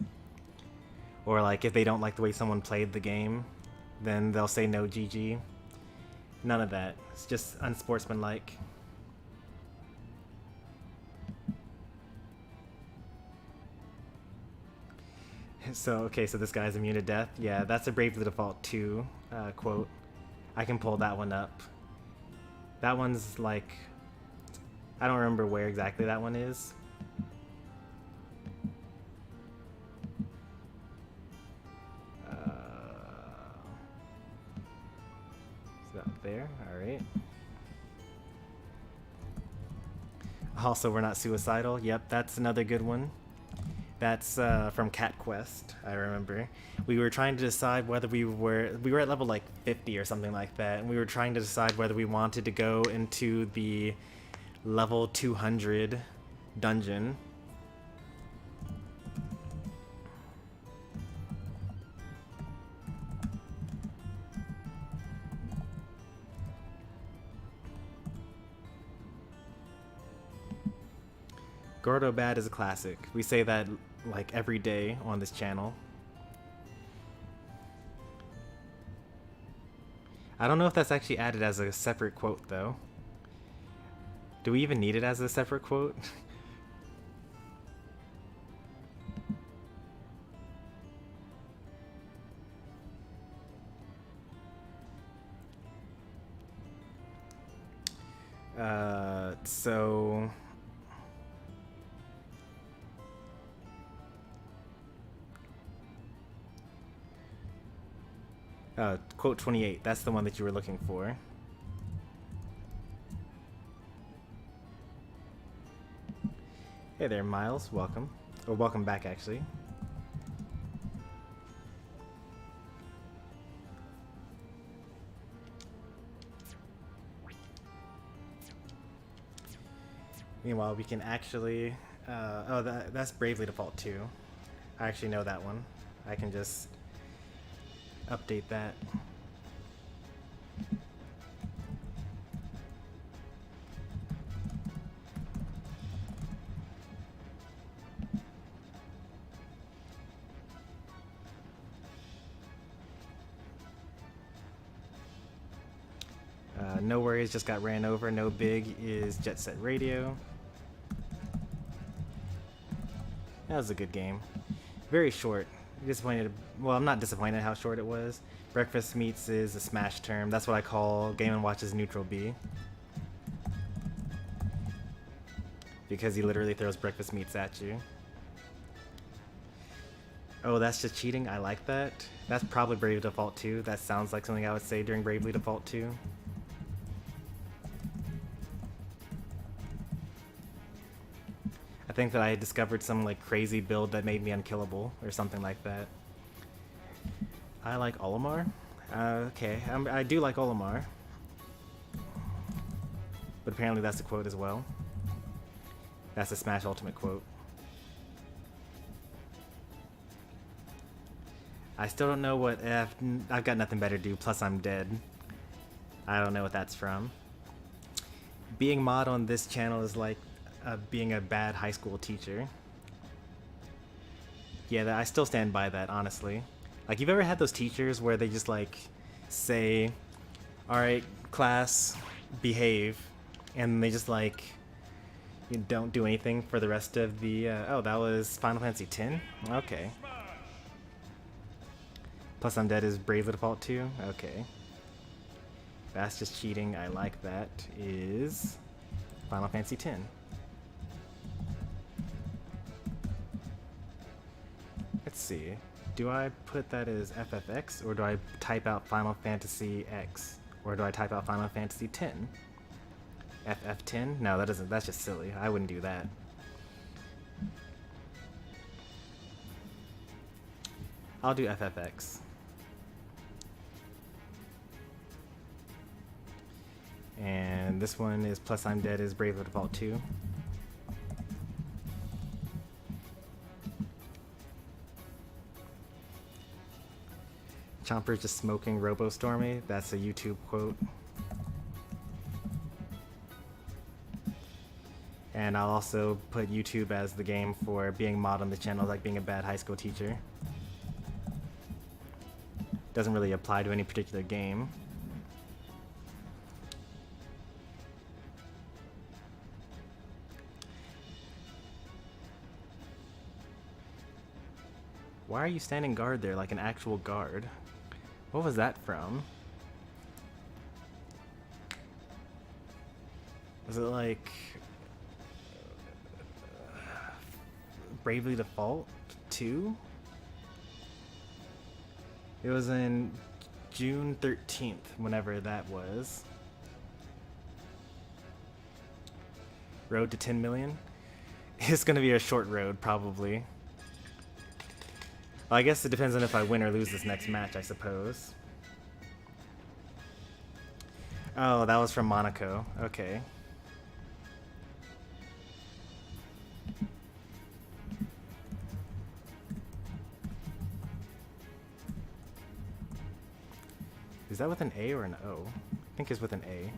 Or like if they don't like the way someone played the game, then they'll say no GG. None of that. It's just unsportsmanlike. So, okay, so this guy's immune to death. Yeah, that's a Bravely Default 2 quote. I can pull that one up. That one's like... I don't remember where exactly that one is. It's about there, alright. Also, we're not suicidal. Yep, that's another good one. That's from Cat Quest, I remember. We were trying to decide whether we were at level like 50 or something like that, and we were trying to decide whether we wanted to go into the level 200 dungeon. Gordo Bad is a classic. We say that like every day on this channel. I don't know if that's actually added as a separate quote though. Do we even need it as a separate quote? So... quote 28, that's the one that you were looking for. Hey there, Miles, welcome. Or welcome back, actually. Meanwhile, we can actually... that's Bravely Default 2. I actually know that one. I can just update that. No worries, just got ran over. No big is Jet Set Radio. That was a good game. Very short. Disappointed. Well, I'm not disappointed how short it was. Breakfast Meats is a smash term. That's what I call Game & Watch's Neutral B. Because he literally throws breakfast meats at you. Oh, that's just cheating? I like that. That's probably Bravely Default 2. That sounds like something I would say during Bravely Default 2. I think that I had discovered some like crazy build that made me unkillable or something like that. I like Olimar. Okay, I do like Olimar. But apparently that's a quote as well. That's a Smash Ultimate quote. I still don't know what I've got nothing better to do, plus I'm dead. I don't know what that's from. Being mod on this channel is like being a bad high school teacher. Yeah, I still stand by that, honestly. Like, you've ever had those teachers where they just like say, alright, class, behave, and they just like, you don't do anything for the rest of the, oh, that was Final Fantasy X? Okay. Plus I'm dead is Bravely Default 2? Okay. That's just cheating, I like that, is Final Fantasy X. Let's see. Do I put that as FFX, or do I type out Final Fantasy X? Or do I type out Final Fantasy X? FF10? No, that doesn't, that's just silly. I wouldn't do that. I'll do FFX. And this one is plus I'm dead is Bravely Default 2. Chomper's just smoking Robo Stormy. That's a YouTube quote. And I'll also put YouTube as the game for being mod on the channel, like being a bad high school teacher. Doesn't really apply to any particular game. Why are you standing guard there like an actual guard? What was that from? Was it like Bravely Default 2? It was in June 13th, whenever that was. Road to 10 million? It's gonna be a short road, probably. Well, I guess it depends on if I win or lose this next match, I suppose. Oh, that was from Monaco. Okay. Is that with an A or an O? I think it's with an A.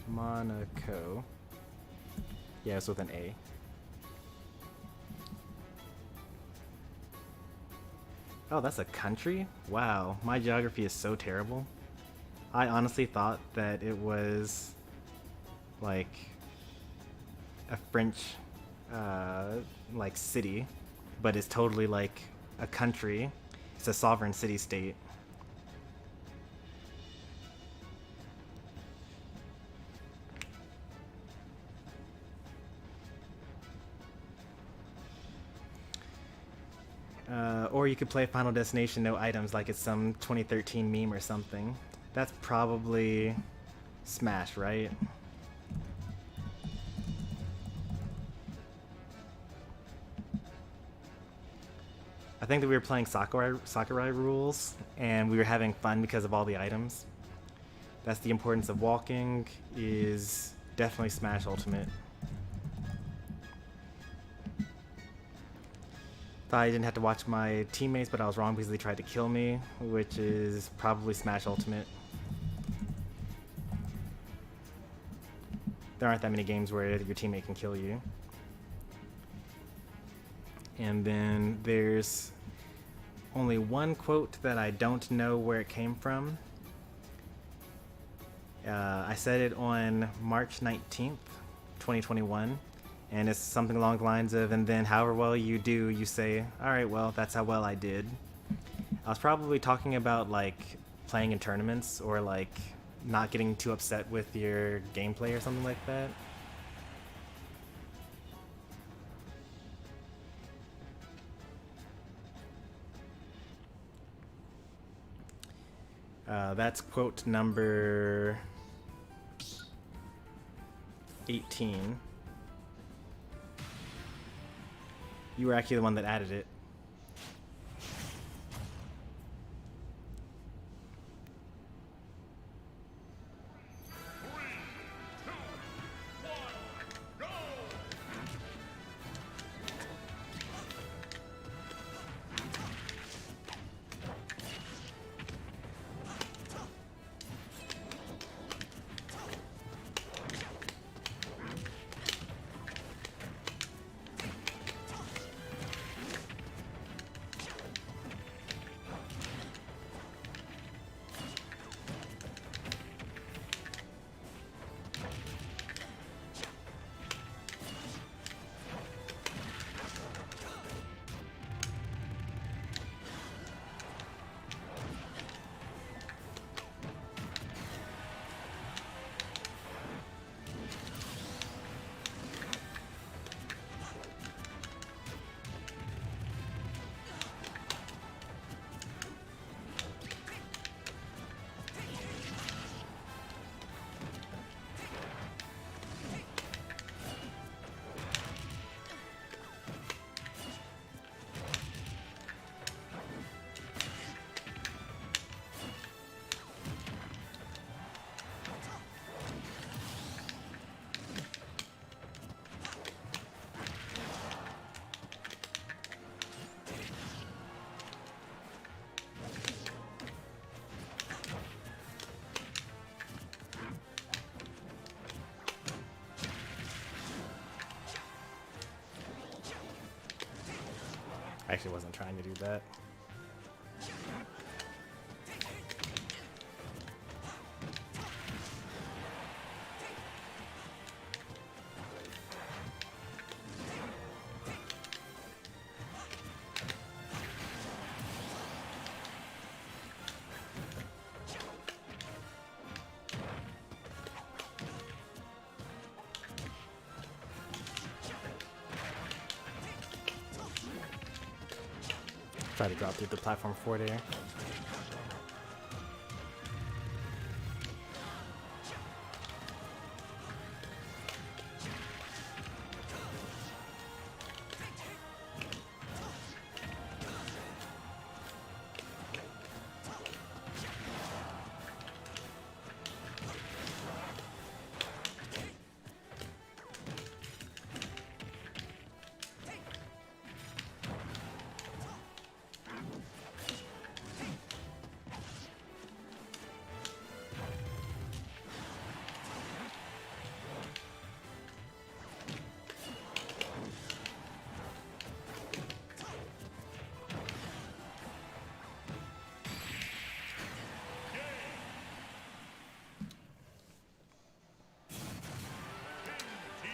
Monaco. Yeah, it's with an A. Oh, that's a country? Wow, my geography is so terrible. I honestly thought that it was like a French like city, but it's totally like a country. It's a sovereign city-state. Or you could play Final Destination no items like it's some 2013 meme or something. That's probably Smash, right? I think that we were playing Sakurai rules, and we were having fun because of all the items. That's the importance of walking, is definitely Smash Ultimate. Thought I didn't have to watch my teammates, but I was wrong because they tried to kill me, which is probably Smash Ultimate. There aren't that many games where your teammate can kill you. And then there's only one quote that I don't know where it came from. I said it on March 19th, 2021. And it's something along the lines of, and then however well you do, you say, alright, well, that's how well I did. I was probably talking about, like, playing in tournaments, or, like, not getting too upset with your gameplay or something like that. That's quote number 18. You were actually the one that added it. I actually wasn't trying to do that. Try to drop through the platform 4 there.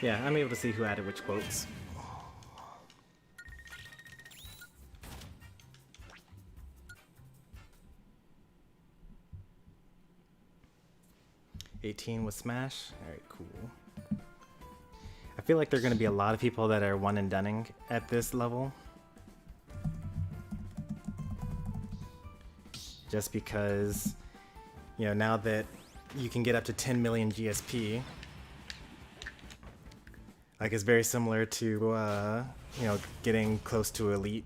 Yeah, I'm able to see who added which quotes. $18 was Smash. Alright, cool. I feel like there are going to be a lot of people that are one and doneing at this level. Just because, you know, now that you can get up to 10 million GSP, like it's very similar to, you know, getting close to Elite,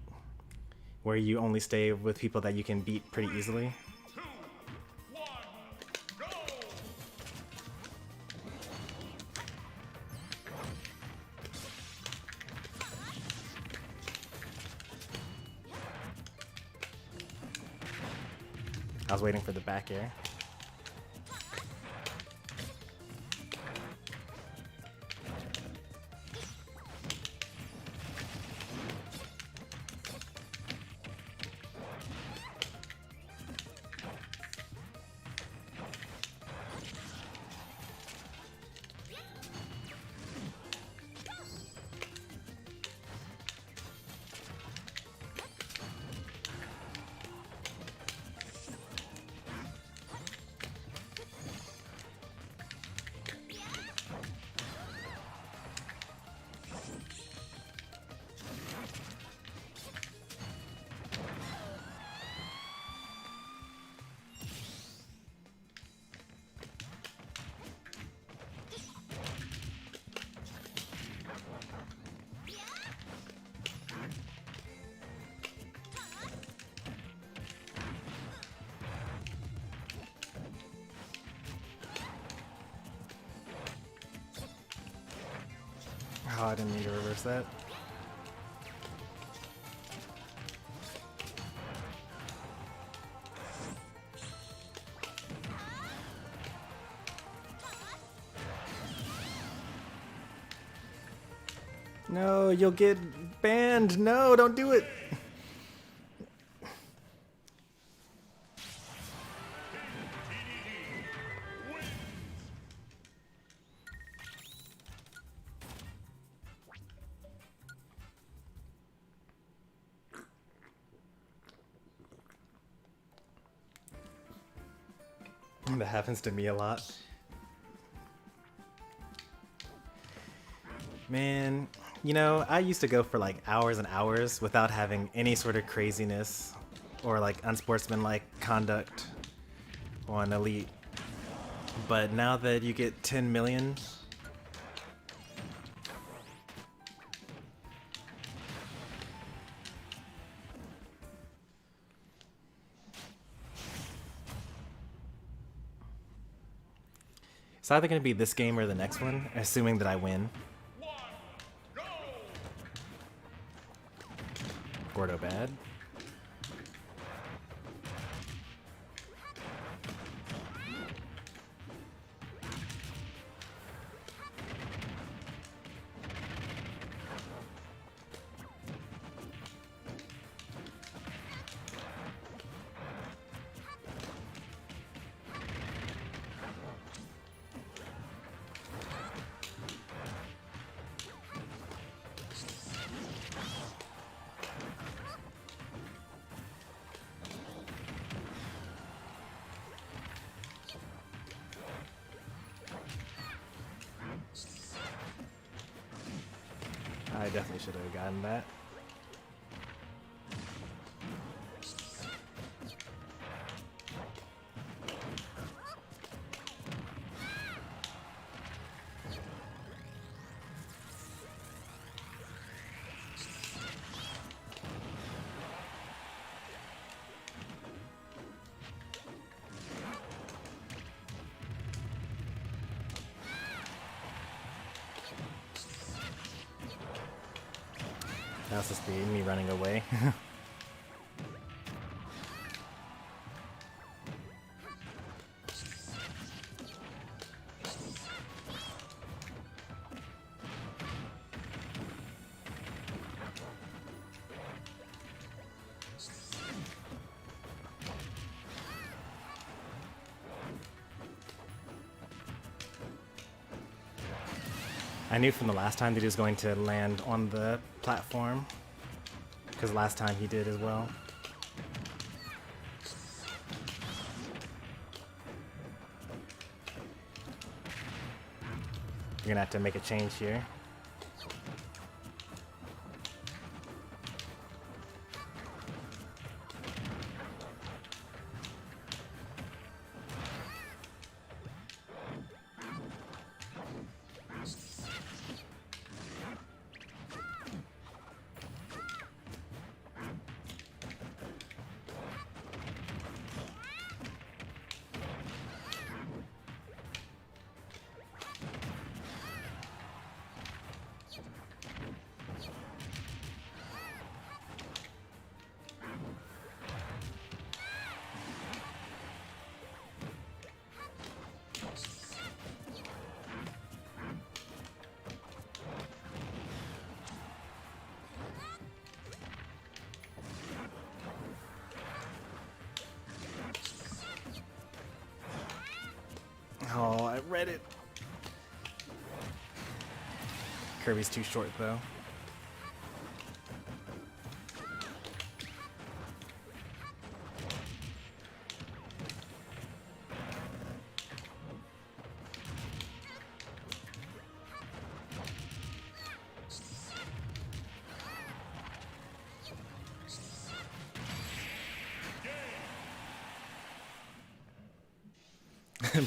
where you only stay with people that you can beat pretty easily. I was waiting for the back air. Oh, I didn't mean to reverse that. No, you'll get banned. No, don't do it. That happens to me a lot. Man, you know, I used to go for like hours and hours without having any sort of craziness or like unsportsmanlike conduct on Elite. But now that you get 10 million, it's either going to be this game or the next one, assuming that I win. Gordo bad. I definitely should have gotten that. That's the speed, me running away. I knew from the last time that he was going to land on the platform, because last time he did as well. You're gonna have to make a change here. Oh, I read it. Kirby's too short, though.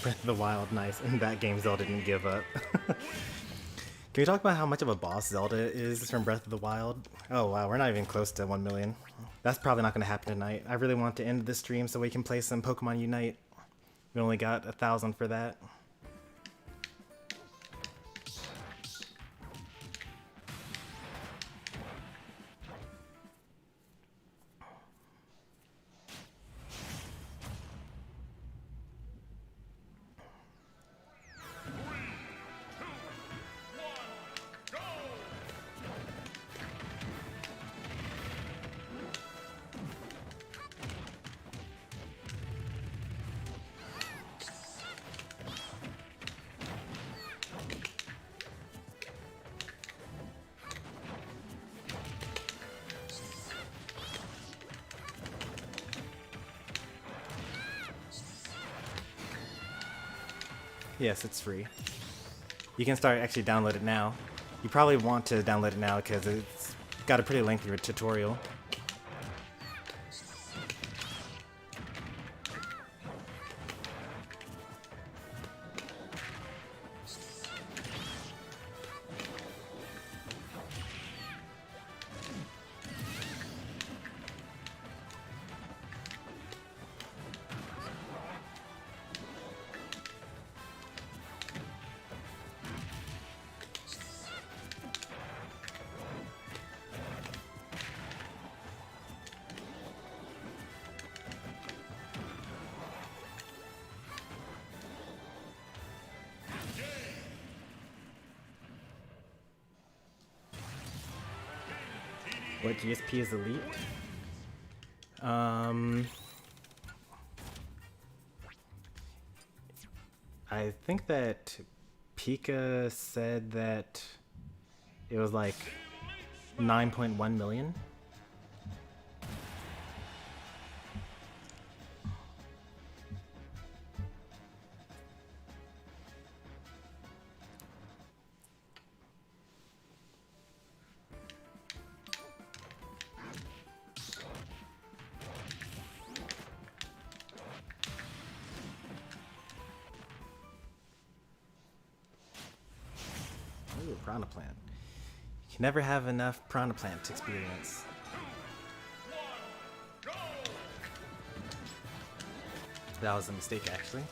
Breath of the Wild, nice. In that game, Zelda didn't give up. Can we talk about how much of a boss Zelda is from Breath of the Wild? Oh wow, we're not even close to 1 million. That's probably not going to happen tonight. I really want to end this stream so we can play some Pokemon Unite. We only got 1,000 for that. Yes, it's free. You can start actually download it now. You probably want to download it now because it's got a pretty lengthy tutorial. What GSP is elite? I think that Pika said that it was like 9.1 million. Ooh, Piranha Plant. You can never have enough Piranha Plant experience. That was a mistake, actually.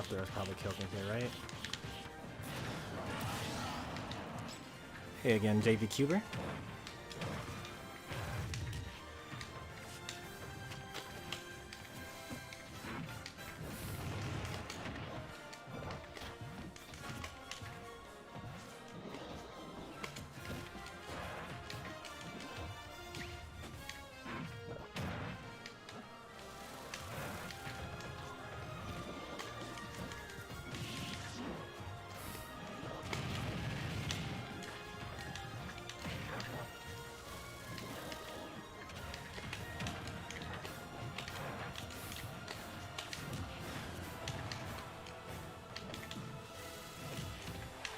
There's probably killed me here, right? Hey again, JV Cuber.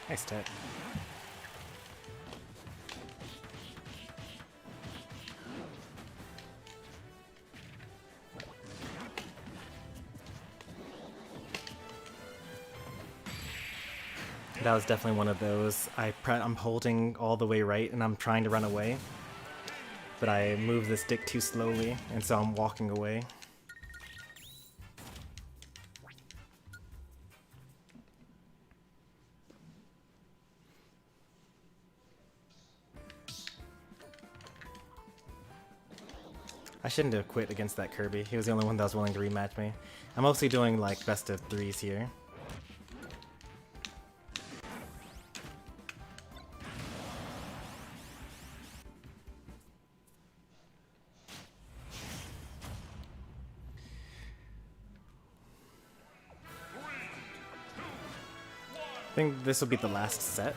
Nice tech. That was definitely one of those. I'm holding all the way right and I'm trying to run away, but I move the stick too slowly and so I'm walking away. I shouldn't have quit against that Kirby. He was the only one that was willing to rematch me. I'm mostly doing like best of threes here. I think this will be the last set.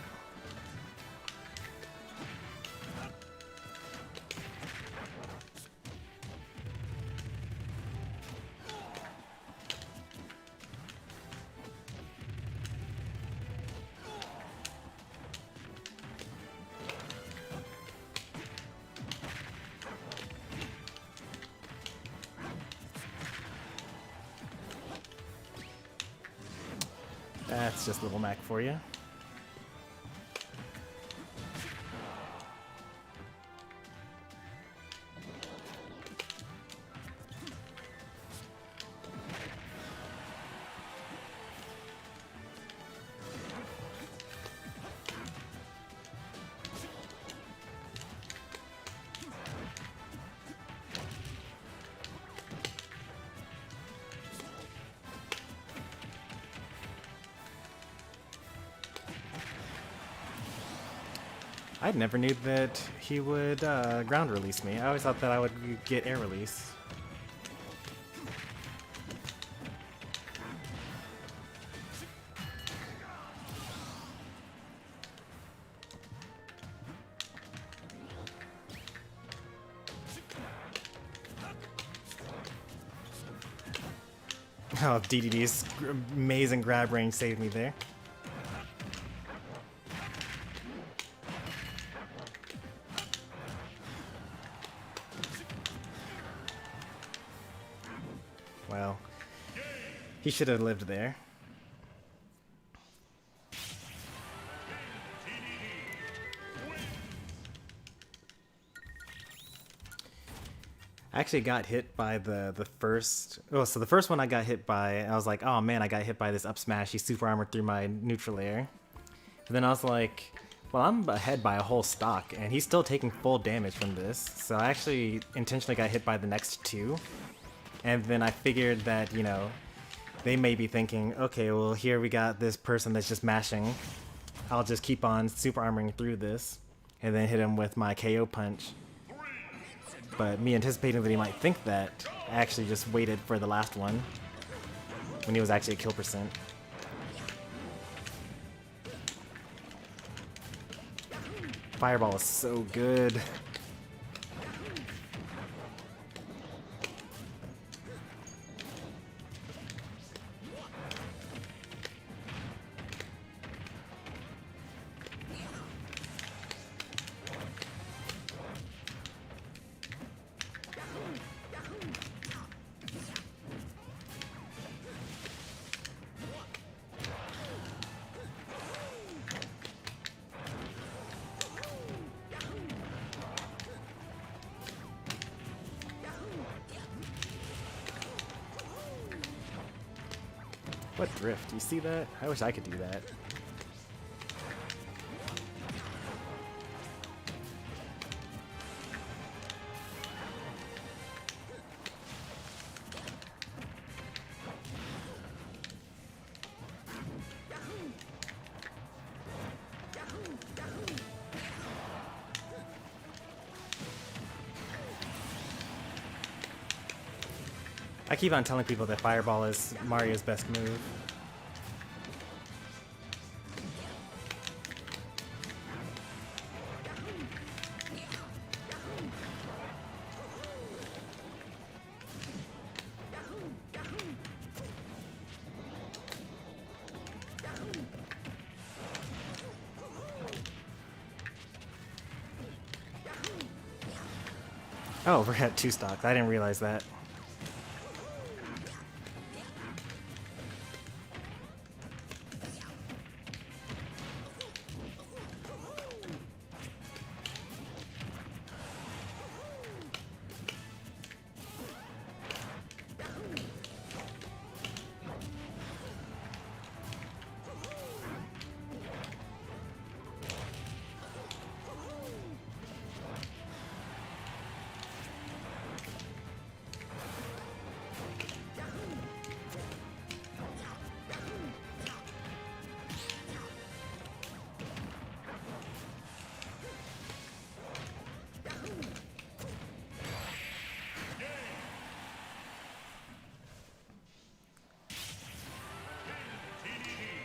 That's just Little Mac for you. I never knew that he would ground release me. I always thought that I would get air release. Oh, DDD's amazing grab range saved me there. Well, he should have lived there. I actually got hit by the first... Oh, so the first one I got hit by, I was like, oh man, I got hit by this up smash. He super armored through my neutral air. And then I was like, well, I'm ahead by a whole stock, and he's still taking full damage from this. So I actually intentionally got hit by the next two. And then I figured that, you know, they may be thinking, okay, well, here we got this person that's just mashing. I'll just keep on super armoring through this, and then hit him with my KO punch. But me anticipating that he might think that, I actually just waited for the last one, when he was actually at kill percent. Fireball is so good. What drift? You see that? I wish I could do that. I keep on telling people that Fireball is Mario's best move. Oh, we're at 2 stocks. I didn't realize that.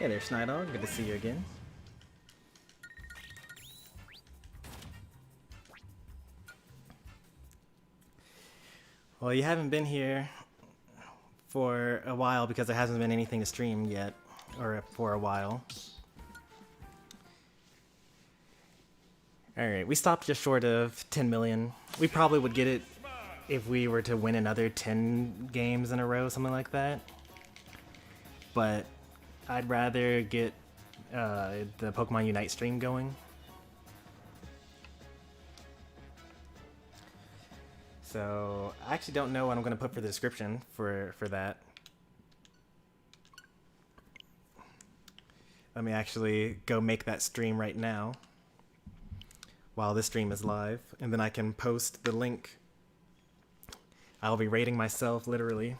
Hey there, Schneidog. Good to see you again. Well, you haven't been here for a while because there hasn't been anything to stream yet, or for a while. Alright, we stopped just short of 10 million. We probably would get it if we were to win another 10 games in a row, something like that. But I'd rather get the Pokemon Unite stream going. So I actually don't know what I'm going to put for the description for that. Let me actually go make that stream right now while this stream is live, and then I can post the link. I'll be rating myself, literally.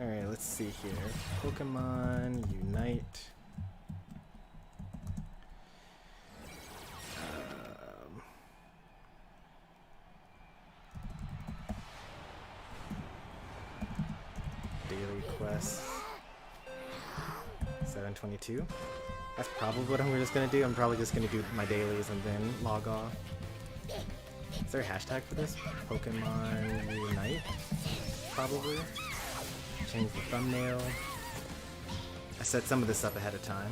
Alright, let's see here. Pokemon Unite. Daily quest 722. That's probably what I'm just gonna do. I'm probably just gonna do my dailies and then log off. Is there a hashtag for this? Pokemon Unite? Probably. Change the thumbnail. I set some of this up ahead of time.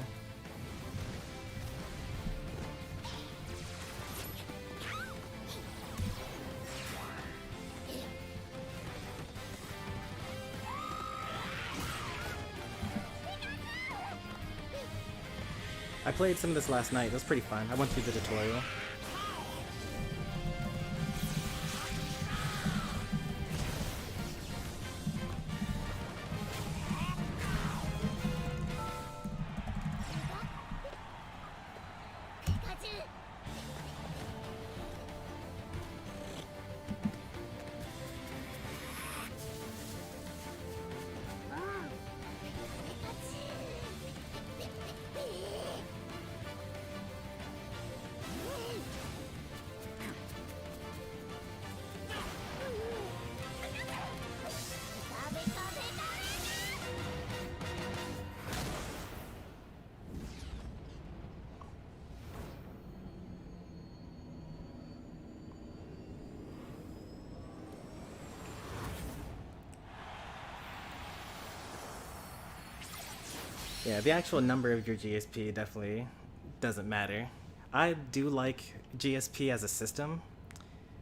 I played some of this last night. It was pretty fun. I went through the tutorial. Yeah, the actual number of your GSP definitely doesn't matter. I do like GSP as a system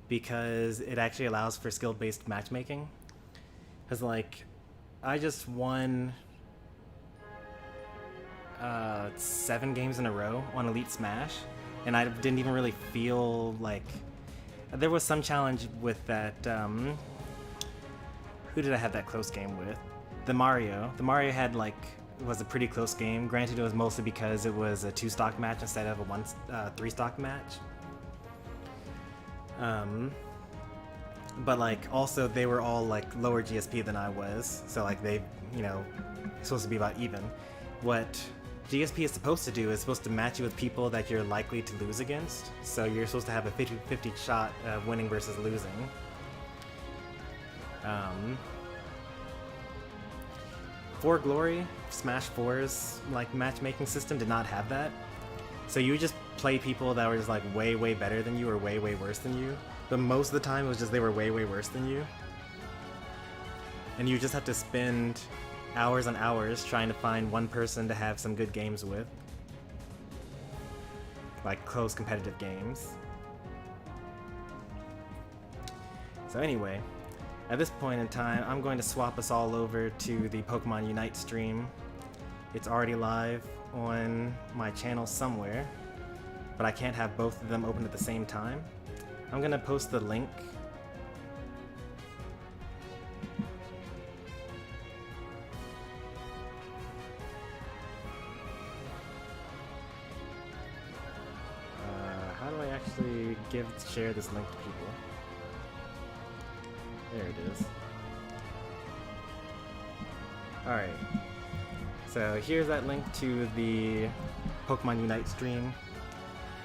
because it actually allows for skill-based matchmaking. Because, like, I just won 7 games in a row on Elite Smash, and I didn't even really feel like... There was some challenge with that... who did I have that close game with? The Mario. The Mario had, like... was a pretty close game. Granted, it was mostly because it was a 2-stock match instead of a 3-stock match. But like also they were all like lower GSP than I was, so like they, you know, supposed to be about even. What GSP is supposed to do is supposed to match you with people that you're likely to lose against. So you're supposed to have a 50-50 shot of winning versus losing. For Glory, Smash 4's like matchmaking system did not have that. So you would just play people that were just like way better than you or way worse than you. But most of the time it was just they were way worse than you. And you just have to spend hours on hours trying to find one person to have some good games with. Like close competitive games. So anyway, at this point in time, I'm going to swap us all over to the Pokemon Unite stream. It's already live on my channel somewhere, but I can't have both of them open at the same time. I'm going to post the link. How do I actually share this link to people? There it is. Alright. So here's that link to the Pokemon Unite stream.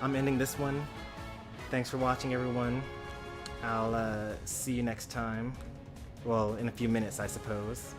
I'm ending this one. Thanks for watching, everyone. I'll see you next time. Well, in a few minutes, I suppose.